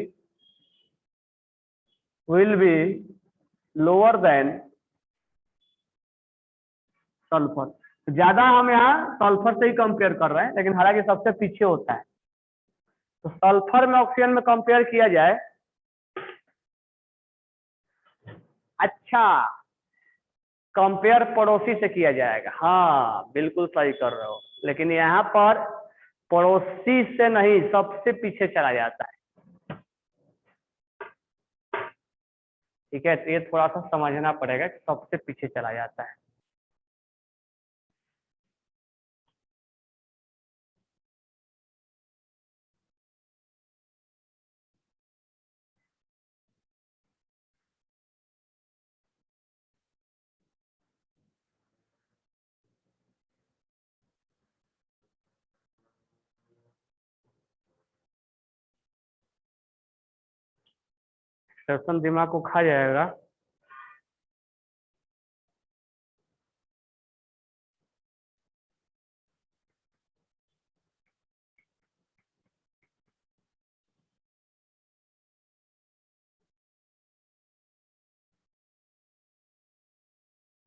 will be lower than sulphur. ज्यादा हम यहाँ sulphur से ही compare कर रहे हैं, लेकिन हालांकि सबसे पीछे होता है। तो सल्फर में ऑक्सीजन में कंपेयर किया जाए, अच्छा कंपेयर पड़ोसी से किया जाएगा, हाँ बिल्कुल सही कर रहे हो, लेकिन यहाँ पर पड़ोसी से नहीं, सबसे पीछे चला जाता है, ठीक है। तो ये थोड़ा सा समझना पड़ेगा कि सबसे पीछे चला जाता है। सेशन दिमाग को खा जाएगा।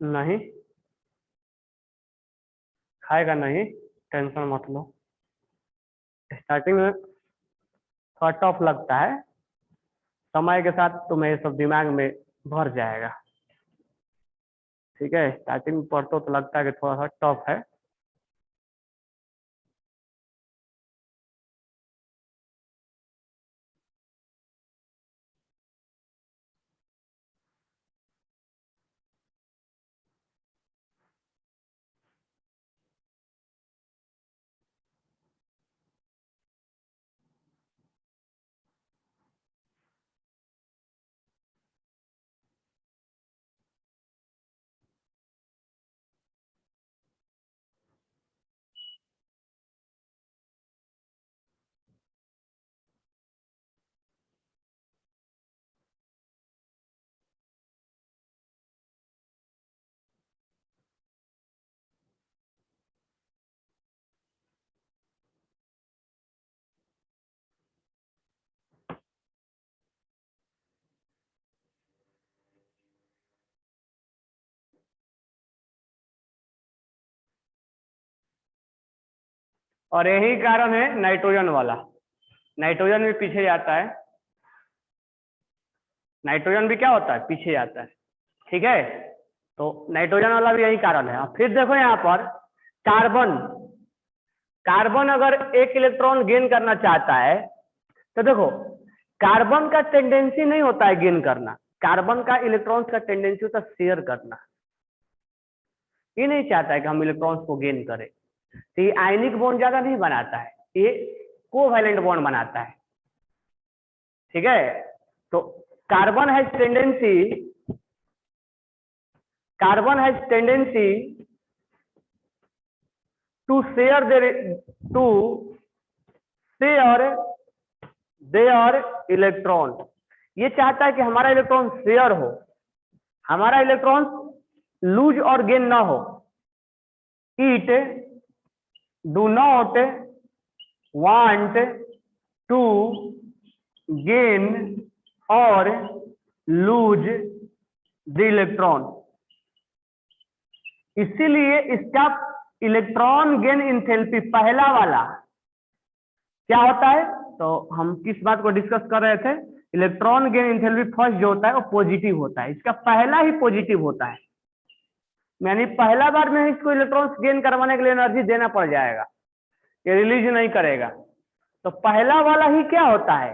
नहीं, खाएगा नहीं, टेंशन मत लो। स्टार्टिंग में थोड़ा टफ लगता है, समय के साथ तुम्हें ये सब दिमाग में भर जाएगा। ठीक है, स्टार्टिंग में पढ़ते तो लगता है कि थोड़ा सा टफ है। और यही कारण है नाइट्रोजन वाला, नाइट्रोजन भी पीछे जाता है, नाइट्रोजन भी क्या होता है, पीछे जाता है। ठीक है, तो नाइट्रोजन वाला भी यही कारण है। अब फिर देखो यहाँ पर कार्बन, कार्बन अगर एक इलेक्ट्रॉन गेन करना चाहता है तो देखो, कार्बन का टेंडेंसी नहीं होता है गेन करना, कार्बन का इलेक्ट्रॉन्स का टेंडेंसी होता है शेयर करना। ये नहीं चाहता है कि हम इलेक्ट्रॉन्स को गेन करें, तो ये आयनिक बॉन्ड ज्यादा नहीं बनाता है, ये कोवैलेंट बॉन्ड बनाता है। ठीक है, तो carbon has tendency, carbon has tendency to share their, to share their electron. ये चाहता है कि हमारा इलेक्ट्रॉन शेयर हो, हमारा इलेक्ट्रॉन लूज और गेन ना हो। It do not want to gain और लूज द इलेक्ट्रॉन। इसीलिए इसका इलेक्ट्रॉन गेन इंथैल्पी पहला वाला क्या होता है, तो हम किस बात को डिस्कस कर रहे थे, इलेक्ट्रॉन गेन इंथैल्पी फर्स्ट जो होता है वो पॉजिटिव होता है, इसका पहला ही पॉजिटिव होता है, यानी पहला बार में इसको इलेक्ट्रॉन्स गेन करवाने के लिए एनर्जी देना पड़ जाएगा, ये रिलीज नहीं करेगा। तो पहला वाला ही क्या होता है,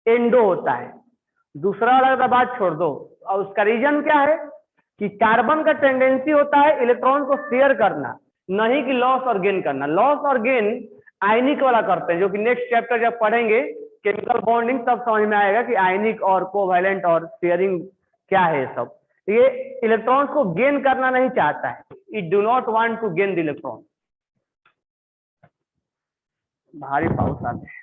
एंडो होता है। दूसरा वाला का बात छोड़ दो, और उसका रीजन क्या है कि कार्बन का टेंडेंसी होता है इलेक्ट्रॉन को शेयर करना, नहीं कि लॉस और गेन करना। लॉस और गेन आयनिक वाला करते हैं, जो कि नेक्स्ट चैप्टर जब पढ़ेंगे केमिकल बॉन्डिंग तब समझ में आएगा कि आयनिक और कोवैलेंट और शेयरिंग क्या है सब। ये इलेक्ट्रॉन्स को गेन करना नहीं चाहता है, it do not want to gain the electron. भारी पाउस आते हैं।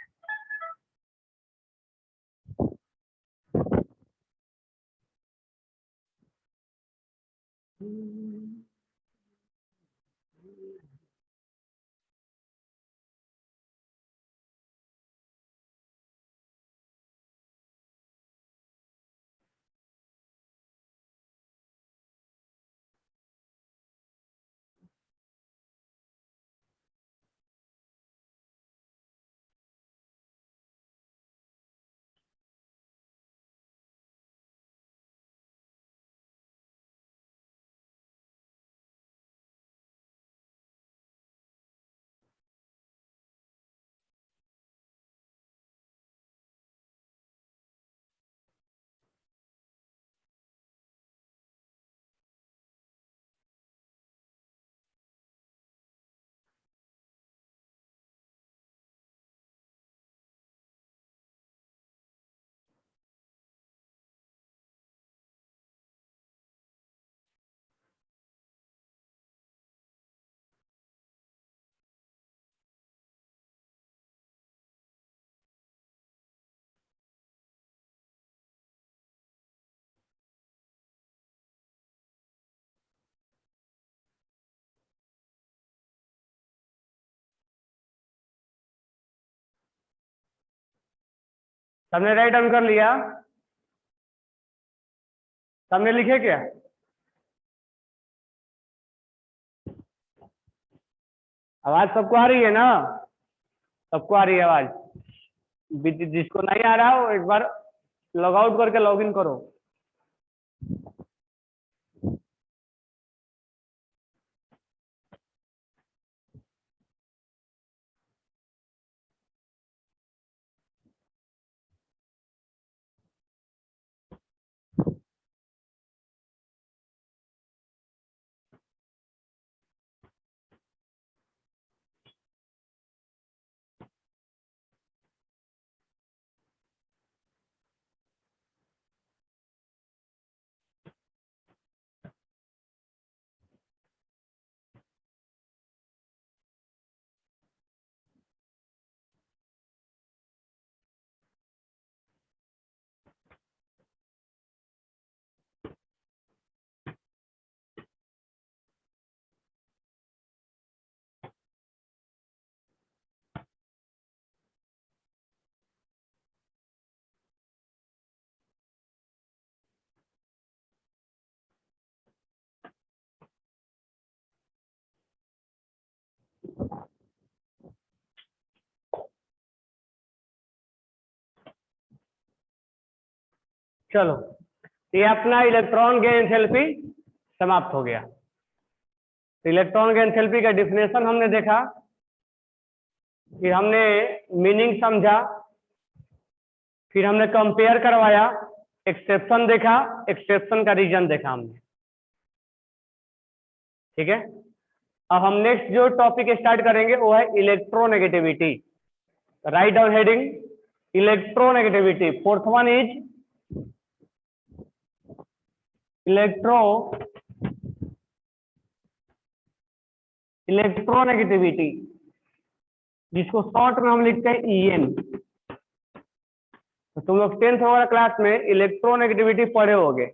सबने राइट डाउन कर लिया, सबने लिखे क्या? आवाज सबको आ रही है ना? सबको आ रही है आवाज? जिसको नहीं आ रहा हो एक बार लॉग आउट करके लॉग इन करो। चलो, ये अपना इलेक्ट्रॉन गेन एंथैल्पी समाप्त हो गया। इलेक्ट्रॉन गेन एंथैल्पी का डिफिनेशन हमने देखा, फिर हमने मीनिंग समझा, फिर हमने कंपेयर करवाया, एक्सेप्शन देखा, एक्सेप्शन का रीजन देखा हमने। ठीक है, अब हम नेक्स्ट जो टॉपिक स्टार्ट करेंगे वो है electronegativity. Write down heading electronegativity. Fourth one is electronegativity, जिसको शॉर्ट में हम लिखते हैं EN। तो तुम लोग 10th वाला क्लास में इलेक्ट्रोनेगेटिविटी पढ़े होगे।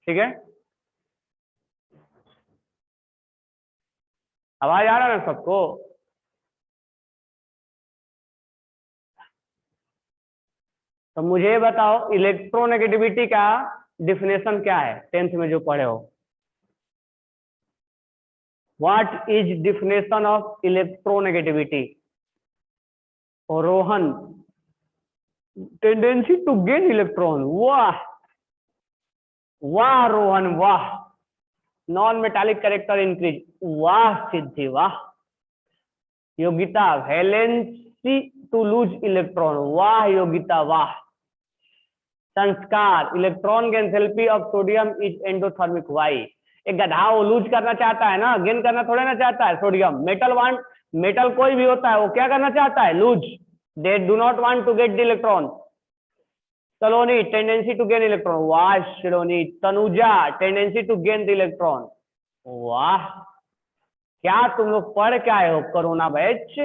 ठीक है, आवाज आ रहा है ना सबको? तो मुझे बताओ इलेक्ट्रोनेगेटिविटी का डिफिनेशन क्या है 10th में जो पढ़े हो। What is definition of electronegativity? और Rohan, tendency to gain electron. वाह वाह रोहन वाह। Non metallic character increase. वाह सिद्धि वाह। Yogita, valency to lose electron. वाह योगिता वाह। Sanskar, electron gain enthalpy of sodium is endothermic. Why, एक गधा वो लूज करना चाहता है ना, गेन करना थोड़ा ना चाहता है। सोडियम मेटल वांट, मेटल कोई भी होता है वो क्या करना चाहता है? Lose. They do not want to get the electron. Saloni, tendency to gain electron. वाह Shironi. Tanuja, tendency to gain the electron. वाह, क्या तुम लोग पढ़ के आए हो corona batch?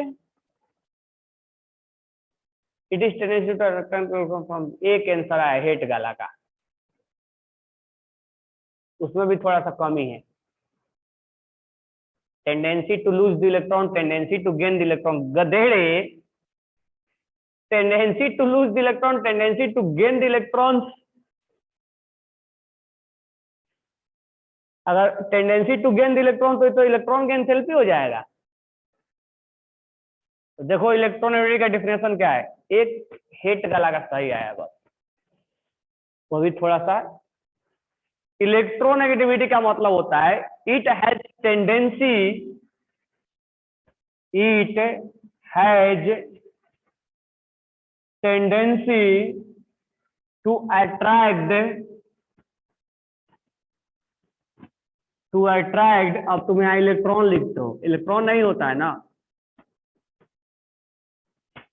It is tendency to from. एक आंसर आया हेट गाला का, उसमें भी थोड़ा सा कमी है। Tendency to lose the electron, tendency to gain the electron. गधेड़े, tendency to lose the electron, tendency to gain the electron. अगर tendency to gain the electron तो इलेक्ट्रॉन गेन एंथैल्पी हो जाएगा। तो देखो इलेक्ट्रोनेगेटिविटी का डिफिनेशन क्या है। एक हेट गला का सही आया बस, वो भी थोड़ा सा। इलेक्ट्रोनेगेटिविटी का मतलब होता है it has tendency, it has tendency to attract. अब तुम यहाँ इलेक्ट्रॉन लिखते हो, इलेक्ट्रॉन नहीं होता है ना,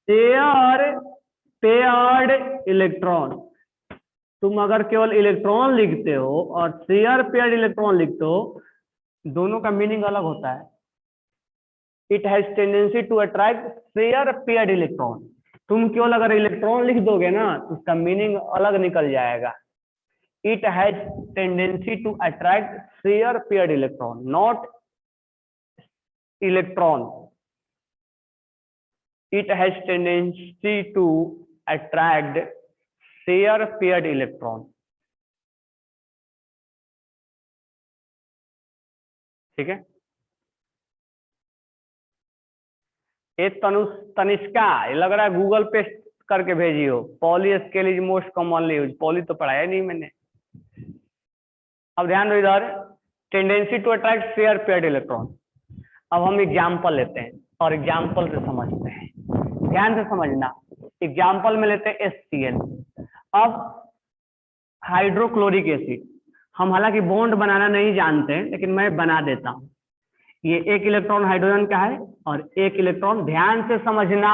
पेयर्ड इलेक्ट्रॉन। तुम अगर केवल इलेक्ट्रॉन लिखते हो और शेयर पेयर्ड इलेक्ट्रॉन लिखते हो, दोनों का मीनिंग अलग होता है। It has tendency to attract share paired electron. तुम केवल अगर इलेक्ट्रॉन लिख दोगे ना तो उसका मीनिंग अलग निकल जाएगा। It has tendency to attract share paired electron, not electron. It has tendency to attract share paired electron, ठीक है। ये तनिष्का, ये लग रहा है गूगल पे करके भेजी हो। Poly scale is most commonly use, poly तो पढ़ाया नहीं मैंने। अब ध्यान दो इधर, tendency to attract share paired electron. अब हम एग्जाम्पल लेते हैं और एग्जाम्पल से समझते हैं, ध्यान से समझना। एग्जाम्पल में लेते हैं HCl। अब हाइड्रोक्लोरिक एसिड, हम हालांकि बॉन्ड बनाना नहीं जानते हैं, लेकिन मैं बना देता हूं। ये एक इलेक्ट्रॉन हाइड्रोजन का है और एक इलेक्ट्रॉन, ध्यान से समझना,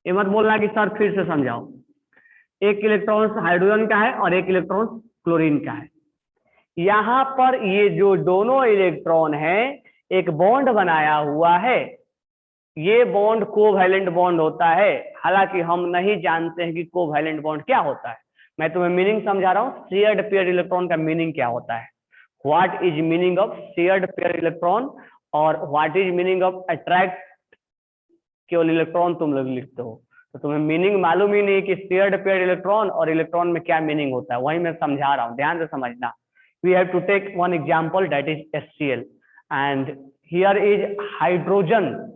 ये मत बोलना कि सर फिर से समझाओ। एक इलेक्ट्रॉन हाइड्रोजन का है और एक इलेक्ट्रॉन क्लोरीन का है। यहां पर ये जो दोनों इलेक्ट्रॉन है एक बॉन्ड बनाया हुआ है, ये बॉन्ड कोवैलेंट बॉन्ड होता है। हालांकि हम नहीं जानते हैं कि कोवैलेंट बॉन्ड क्या होता है। मैं तुम्हें मीनिंग समझा रहा हूं, शेयर्ड पेयर्ड इलेक्ट्रॉन का मीनिंग क्या होता है, what is meaning of shared paired electron और what is meaning of attract केवल इलेक्ट्रॉन तुम लोग लिखते हो, तो तुम्हें मीनिंग मालूम ही नहीं कि शेयर्ड पेयर्ड इलेक्ट्रॉन और इलेक्ट्रॉन में क्या मीनिंग होता है। वही मैं समझा रहा हूं, ध्यान से समझना। We have to take one example, that is HCl and here is hydrogen,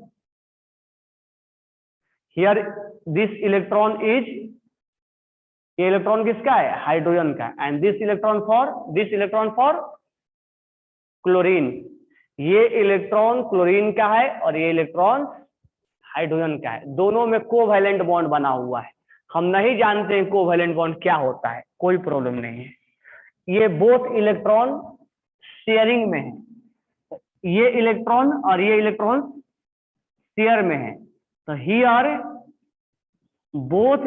here this electron is, ये इलेक्ट्रॉन किसका है, हाइड्रोजन का, and this electron for chlorine. ये इलेक्ट्रॉन क्लोरीन का है और ये इलेक्ट्रॉन हाइड्रोजन का है। दोनों में कोवैलेंट बॉन्ड बना हुआ है। हम नहीं जानते हैं कोवैलेंट बॉन्ड क्या होता है, कोई प्रॉब्लम नहीं है। ये बोथ इलेक्ट्रॉन शेयरिंग में है, ये इलेक्ट्रॉन और ये इलेक्ट्रॉन शेयर में है। तो here both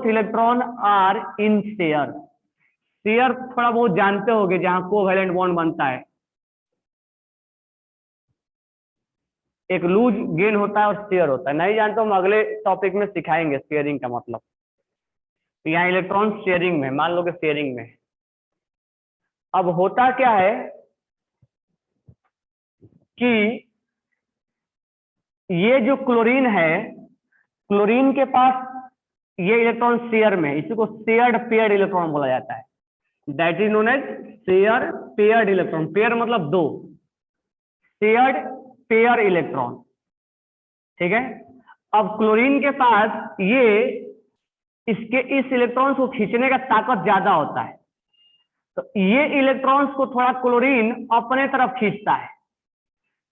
electron are in share. Share थोड़ा बहुत जानते होगे, जहां कोवैलेंट बॉन्ड बनता है, एक लूज गेन होता है और शेयर होता है। नहीं जानते, हम अगले टॉपिक में सिखाएंगे शेयरिंग का मतलब। तो यहाँ इलेक्ट्रॉन शेयरिंग में, मान लो कि शेयरिंग में। अब होता क्या है कि ये जो क्लोरीन है, क्लोरीन के पास ये इलेक्ट्रॉन शेयर में, इसी को शेयर्ड पेयर्ड इलेक्ट्रॉन बोला जाता है। That is known as share paired electron. Pair मतलब दो, शेयर्ड पेयर इलेक्ट्रॉन, ठीक है। अब क्लोरीन के पास ये इसके इस इलेक्ट्रॉन्स को खींचने का ताकत ज्यादा होता है, तो ये इलेक्ट्रॉन्स को थोड़ा क्लोरीन अपने तरफ खींचता है।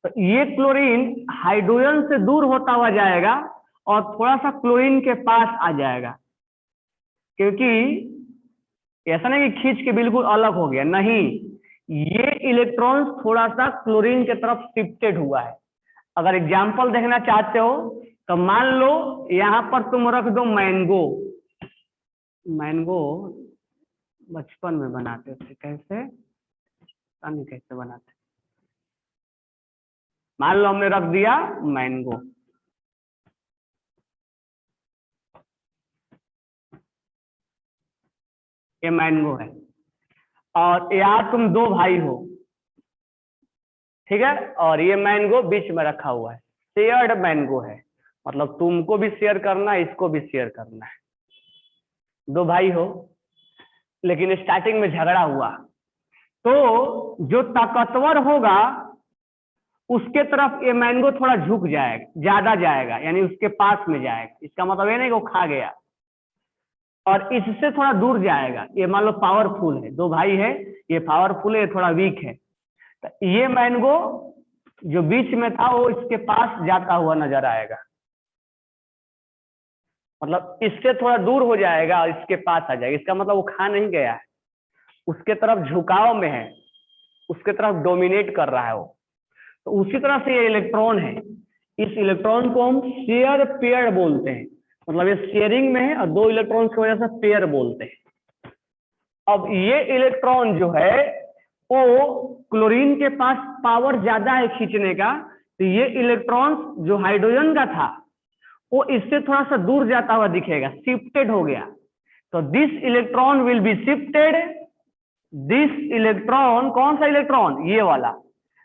तो ये क्लोरीन हाइड्रोजन से दूर होता हुआ जाएगा और थोड़ा सा क्लोरीन के पास आ जाएगा, क्योंकि ऐसा नहीं कि खींच के बिल्कुल अलग हो गया, नहीं, ये इलेक्ट्रॉन्स थोड़ा सा क्लोरीन की तरफ शिफ्टेड हुआ है। अगर एग्जाम्पल देखना चाहते हो तो मान लो यहां पर तुम रख दो मैंगो। मैंगो बचपन में बनाते थे, कैसे पता नहीं कैसे बनाते। मान लो हमने रख दिया मैंगो, ये मैंगो है, और यहाँ तुम दो भाई हो, ठीक है, और ये मैंगो बीच में रखा हुआ है, शेयर्ड मैंगो है, मतलब तुमको भी शेयर करना है, इसको भी शेयर करना है। दो भाई हो, लेकिन स्टार्टिंग में झगड़ा हुआ, तो जो ताकतवर होगा उसके तरफ ये मैंगो थोड़ा झुक जाएगा, ज्यादा जाएगा, यानी उसके पास में जाएगा। इसका मतलब ये नहीं कि वो खा गया, और इससे थोड़ा दूर जाएगा। ये मान लो पावरफुल है, दो भाई है, ये पावरफुल है, ये थोड़ा वीक है, तो ये मैंगो जो बीच में था वो इसके पास जाता हुआ नजर आएगा, मतलब इससे थोड़ा दूर हो जाएगा और इसके पास आ जाएगा। इसका मतलब वो खा नहीं गया है, उसके तरफ झुकाव में है, उसके तरफ डोमिनेट कर रहा है वो। तो उसी तरह से ये इलेक्ट्रॉन है, इस इलेक्ट्रॉन को हम शेयर पेयर बोलते हैं, मतलब ये शेयरिंग में है और दो इलेक्ट्रॉन की वजह से पेयर बोलते हैं। अब ये इलेक्ट्रॉन जो है वो क्लोरीन के पास पावर ज्यादा है खींचने का, तो ये इलेक्ट्रॉन जो हाइड्रोजन का था वो इससे थोड़ा सा दूर जाता हुआ दिखेगा, शिफ्टेड हो गया। तो this electron will be shifted, this electron, कौन सा इलेक्ट्रॉन, ये वाला,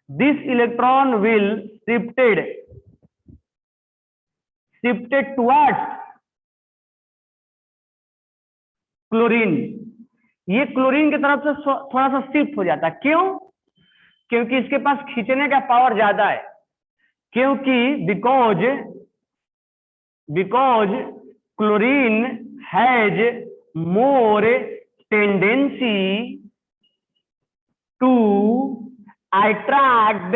this electron will shifted towards chlorine, ये क्लोरीन की तरफ से थोड़ा सा शिफ्ट हो जाता है। क्यों? क्योंकि इसके पास खींचने का पावर ज्यादा है। क्योंकि because chlorine has more tendency to attract,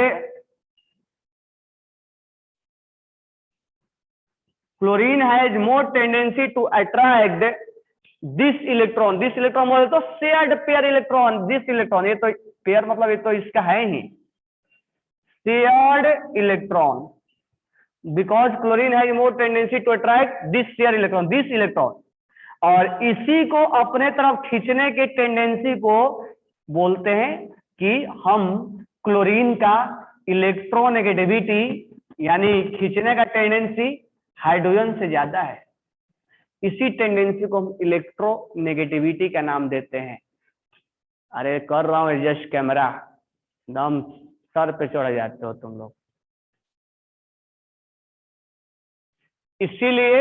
chlorine has more tendency to attract this electron बोले तो shared pair electron, this electron, ये तो पेयर मतलब ये तो इसका है ही, shared electron, because chlorine has more tendency to attract this share electron, this electron, और इसी को अपने तरफ खींचने के टेंडेंसी को बोलते हैं कि हम क्लोरीन का इलेक्ट्रोनेगेटिविटी यानी खींचने का टेंडेंसी हाइड्रोजन से ज्यादा है। इसी टेंडेंसी को हम इलेक्ट्रोनेगेटिविटी का नाम देते हैं। अरे कर रहा हूं एडजस्ट कैमरा, दम सर पे चढ़ जाते हो तुम लोग। इसीलिए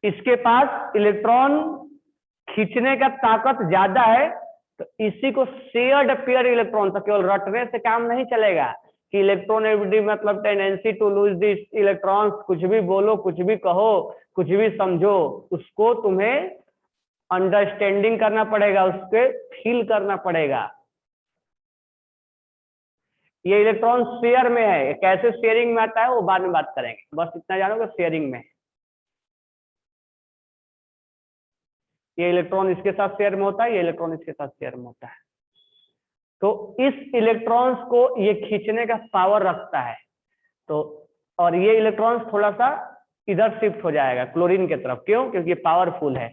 इसके पास इलेक्ट्रॉन खींचने का ताकत ज्यादा है, तो इसी को शेयर्ड पेयर इलेक्ट्रॉन, तो केवल रटने से काम नहीं चलेगा कि इलेक्ट्रोनेगेटिव मतलब tendency to lose this electrons, कुछ भी बोलो, कुछ भी कहो, कुछ भी समझो, उसको तुम्हें अंडरस्टैंडिंग करना पड़ेगा, उसके फील करना पड़ेगा। ये इलेक्ट्रॉन शेयर में है, कैसे शेयरिंग में आता है वो बाद में बात करेंगे, बस इतना जानो कि शेयरिंग में है। ये इलेक्ट्रॉन इसके साथ शेयर में होता है, ये इलेक्ट्रॉन इसके साथ शेयर में होता है, तो इस इलेक्ट्रॉन्स को ये खींचने का पावर रखता है। तो और ये इलेक्ट्रॉन्स थोड़ा सा इधर शिफ्ट हो जाएगा क्लोरीन की तरफ। क्यों? क्योंकि पावरफुल है।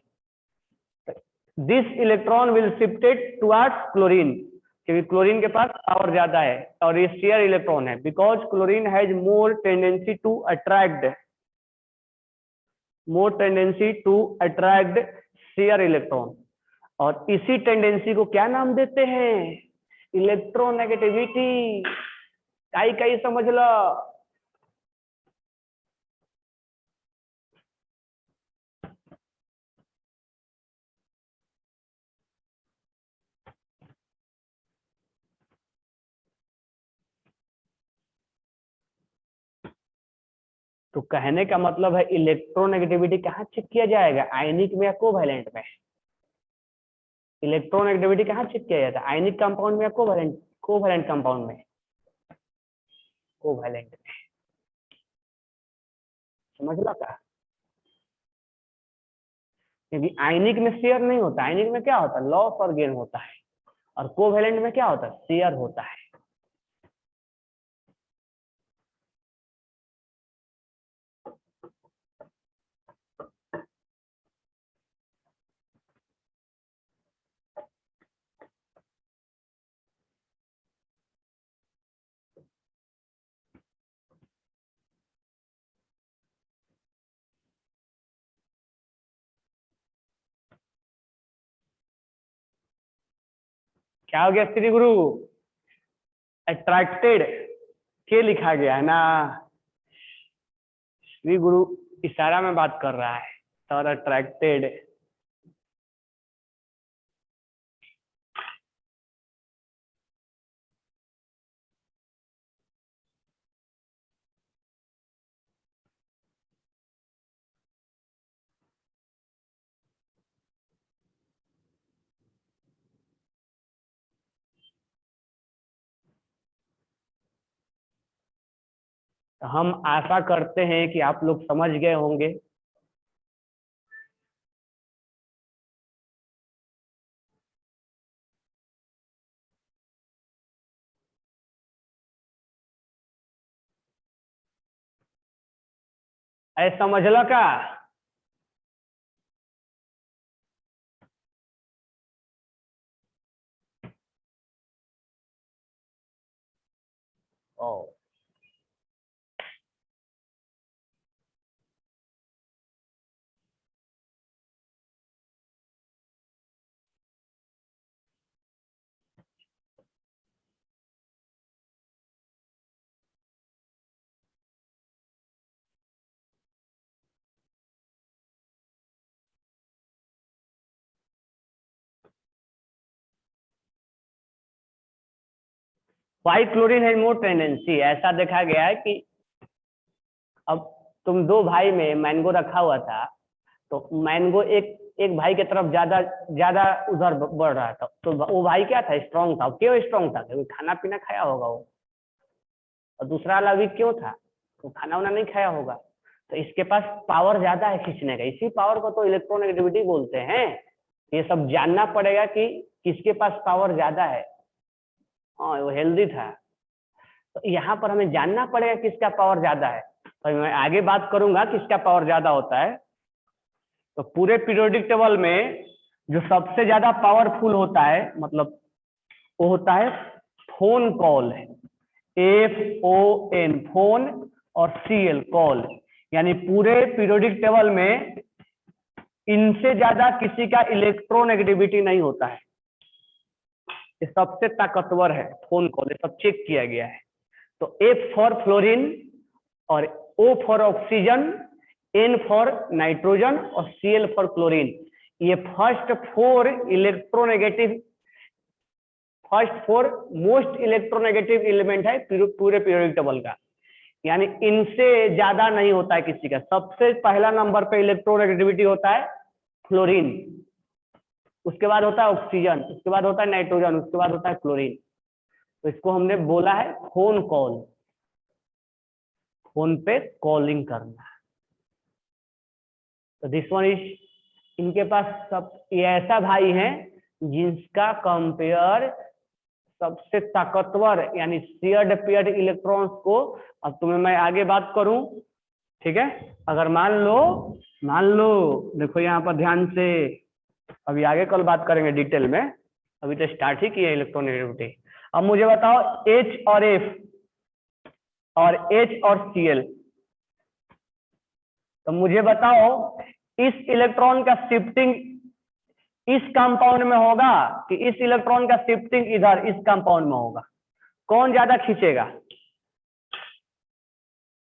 This electron will shifted towards chlorine, क्योंकि क्लोरीन के पास पावर ज्यादा है और ये शेयर इलेक्ट्रॉन है। Because chlorine has more tendency to attract share electron, और इसी टेंडेंसी को क्या नाम देते हैं? इलेक्ट्रोनेगेटिविटी। कई कई समझ लो। तो कहने का मतलब है इलेक्ट्रोनेगेटिविटी कहाँ चेक किया जाएगा? आयनिक में या कोवैलेंट में? इलेक्ट्रोनेगेटिविटी कहाँ चेक किया जाता है? आयनिक कंपाउंड में या कोवैलेंट कंपाउंड में? कोवैलेंट में। समझ लो का? क्योंकि आयनिक में शेयर नहीं होता, आयनिक में क्या होता है? लॉस और गेन होता है, और कोवैलेंट में क्या होता है? शेयर होता है। क्या हो गया श्री गुरु? अट्रैक्टेड के लिखा गया है ना? श्री गुरु इशारा में बात कर रहा है, और अट्रैक्टेड। तो हम आशा करते हैं कि आप लोग समझ गए होंगे। ऐसा समझ लो का? Oh why chlorine has more tendency, ऐसा देखा गया है कि अब तुम दो भाई में मैंगो रखा हुआ था, तो मैंगो एक भाई की तरफ ज्यादा ज्यादा उधर बढ़ रहा था, तो वो भाई क्या था, स्ट्रांग था। क्यों स्ट्रांग था? क्योंकि खाना पीना खाया होगा वो। और दूसरा वाला वीक क्यों था? वो खाना वाना नहीं खाया होगा, तो इसके पास पावर ज्यादा है खींचने का। इसी पावर को तो इलेक्ट्रोनेगेटिविटी बोलते हैं। ये सब जानना पड़ेगा कि किसके पास पावर ज्यादा है। हाँ, वो हेल्दी था, तो यहाँ पर हमें जानना पड़ेगा किसका पावर ज्यादा है। तो मैं आगे बात करूंगा किसका पावर ज्यादा होता है। तो पूरे पीरियोडिक टेबल में जो सबसे ज्यादा पावरफुल होता है, मतलब वो होता है फोन कॉल, FON, फोन, और CL कॉल। यानी पूरे पीरियोडिक टेबल में इनसे ज्यादा किसी का इलेक्ट्रोनेगेटिविटी नहीं होता है। ये सबसे ताकतवर है फोन कॉल, ये सब चेक किया गया है। तो F फॉर फ्लोरीन, और O for oxygen, N for nitrogen, और Cl फॉर क्लोरीन। ये first four most electronegative element है पूरे पीरियोडिक टेबल का। यानी इनसे ज्यादा नहीं होता है किसी का। सबसे पहला नंबर पे इलेक्ट्रोनेगेटिविटी होता है फ्लोरीन, उसके बाद होता है ऑक्सीजन, उसके बाद होता है नाइट्रोजन, उसके बाद होता है क्लोरीन। तो इसको हमने बोला है फोन कॉल, फोन पे कॉलिंग करना। तो दिस वन इज, इनके पास सब ये ऐसा भाई हैं जिसका कंपेयर सबसे ताकतवर यानी शेयर्ड पेयर्ड इलेक्ट्रॉन्स को। अब तुम्हें मैं आगे बात करूं, ठीक है? अगर मान लो देखो यहाँ पर ध्यान से, अभी आगे कल बात करेंगे डिटेल में, अभी तो स्टार्ट ही किया इलेक्ट्रोनेगेटिविटी। अब मुझे बताओ H और F और H और Cl, तो मुझे बताओ इस इलेक्ट्रॉन का शिफ्टिंग इस कंपाउंड में होगा कि इस इलेक्ट्रॉन का शिफ्टिंग इधर इस कंपाउंड में होगा? कौन ज्यादा खींचेगा?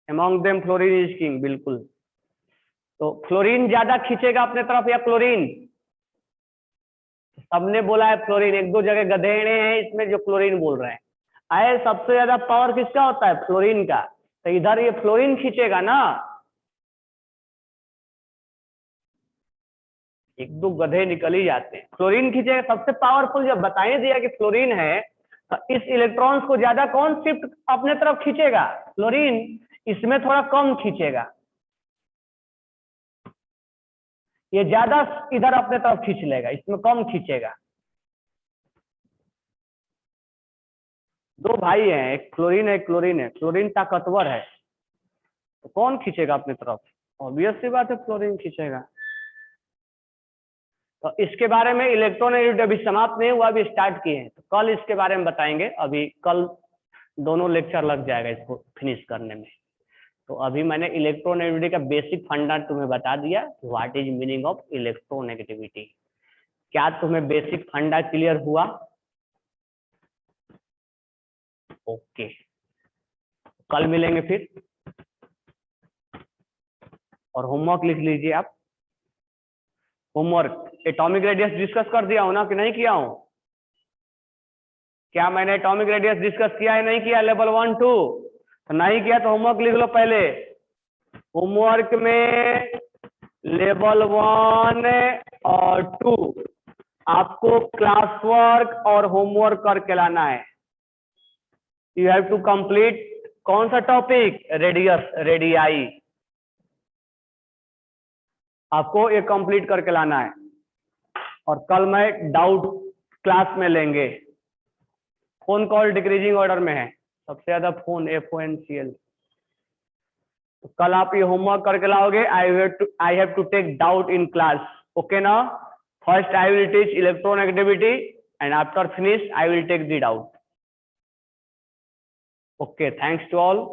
Among them fluorine is king, बिल्कुल। तो फ्लोरीन ज्यादा खींचेगा अपने तरफ या क्लोरीन? सबने बोला है फ्लोरीन, एक दो जगह गधेड़े हैं इसमें जो क्लोरीन बोल रहे हैं। आए सबसे ज्यादा पावर किसका होता है? फ्लोरीन का। तो इधर ये फ्लोरीन खींचेगा ना, एक दो गधे निकल ही जाते हैं। फ्लोरीन खींचेगा सबसे पावरफुल। जब बताइए दिया कि फ्लोरीन है, तो इस इलेक्ट्रॉन्स को ज्यादा कौन शिफ्ट अपने तरफ खींचेगा? फ्लोरीन। इसमें थोड़ा कम खींचेगा, ये ज्यादा इधर अपने तरफ खींच लेगा, इसमें कम खींचेगा। दो भाई हैं, एक फ्लोरीन है, एक क्लोरीन है। फ्लोरीन ताकतवर है, तो कौन खींचेगा अपने तरफ? ऑब्वियस सी बात है, फ्लोरीन खींचेगा। तो इसके बारे में इलेक्ट्रोनेगेटिविटी अभी समाप्त नहीं हुआ, अभी स्टार्ट किए हैं, तो कल इसके बारे में बताएंगे। अभी कल दोनों लेक्चर लग जाएगा इसको फिनिश करने में। तो अभी मैंने इलेक्ट्रोनेगेटिविटी का बेसिक फंडा तुम्हें बता दिया, what is meaning of electronegativity. क्या तुम्हें बेसिक फंडा क्लियर हुआ? ओके, कल मिलेंगे फिर। और होमवर्क लिख लीजिए आप। होमवर्क एटॉमिक रेडियस डिस्कस कर दिया हूं ना कि नहीं किया हूं? क्या मैंने एटॉमिक रेडियस डिस्कस किया है नहीं किया? लेवल 1 2 तो नहीं किया तो होमवर्क लिख लो पहले। होमवर्क में लेवल 1 और 2 आपको क्लास वर्क और होमवर्क करके लाना है। यू हैव टू कंप्लीट कौन सा टॉपिक? Radius, radii. आपको ये कंप्लीट करके लाना है। और कल मैं डाउट क्लास में लेंगे। फोन कॉल डिक्रीजिंग ऑर्डर में है, सबसे ज्यादा फोन FONCL। तो कल आप ये होमवर्क करके लाओगे। I have to take doubt in class, okay ना? First I will teach electronegativity and after finish I will take the doubt. Okay, thanks to all.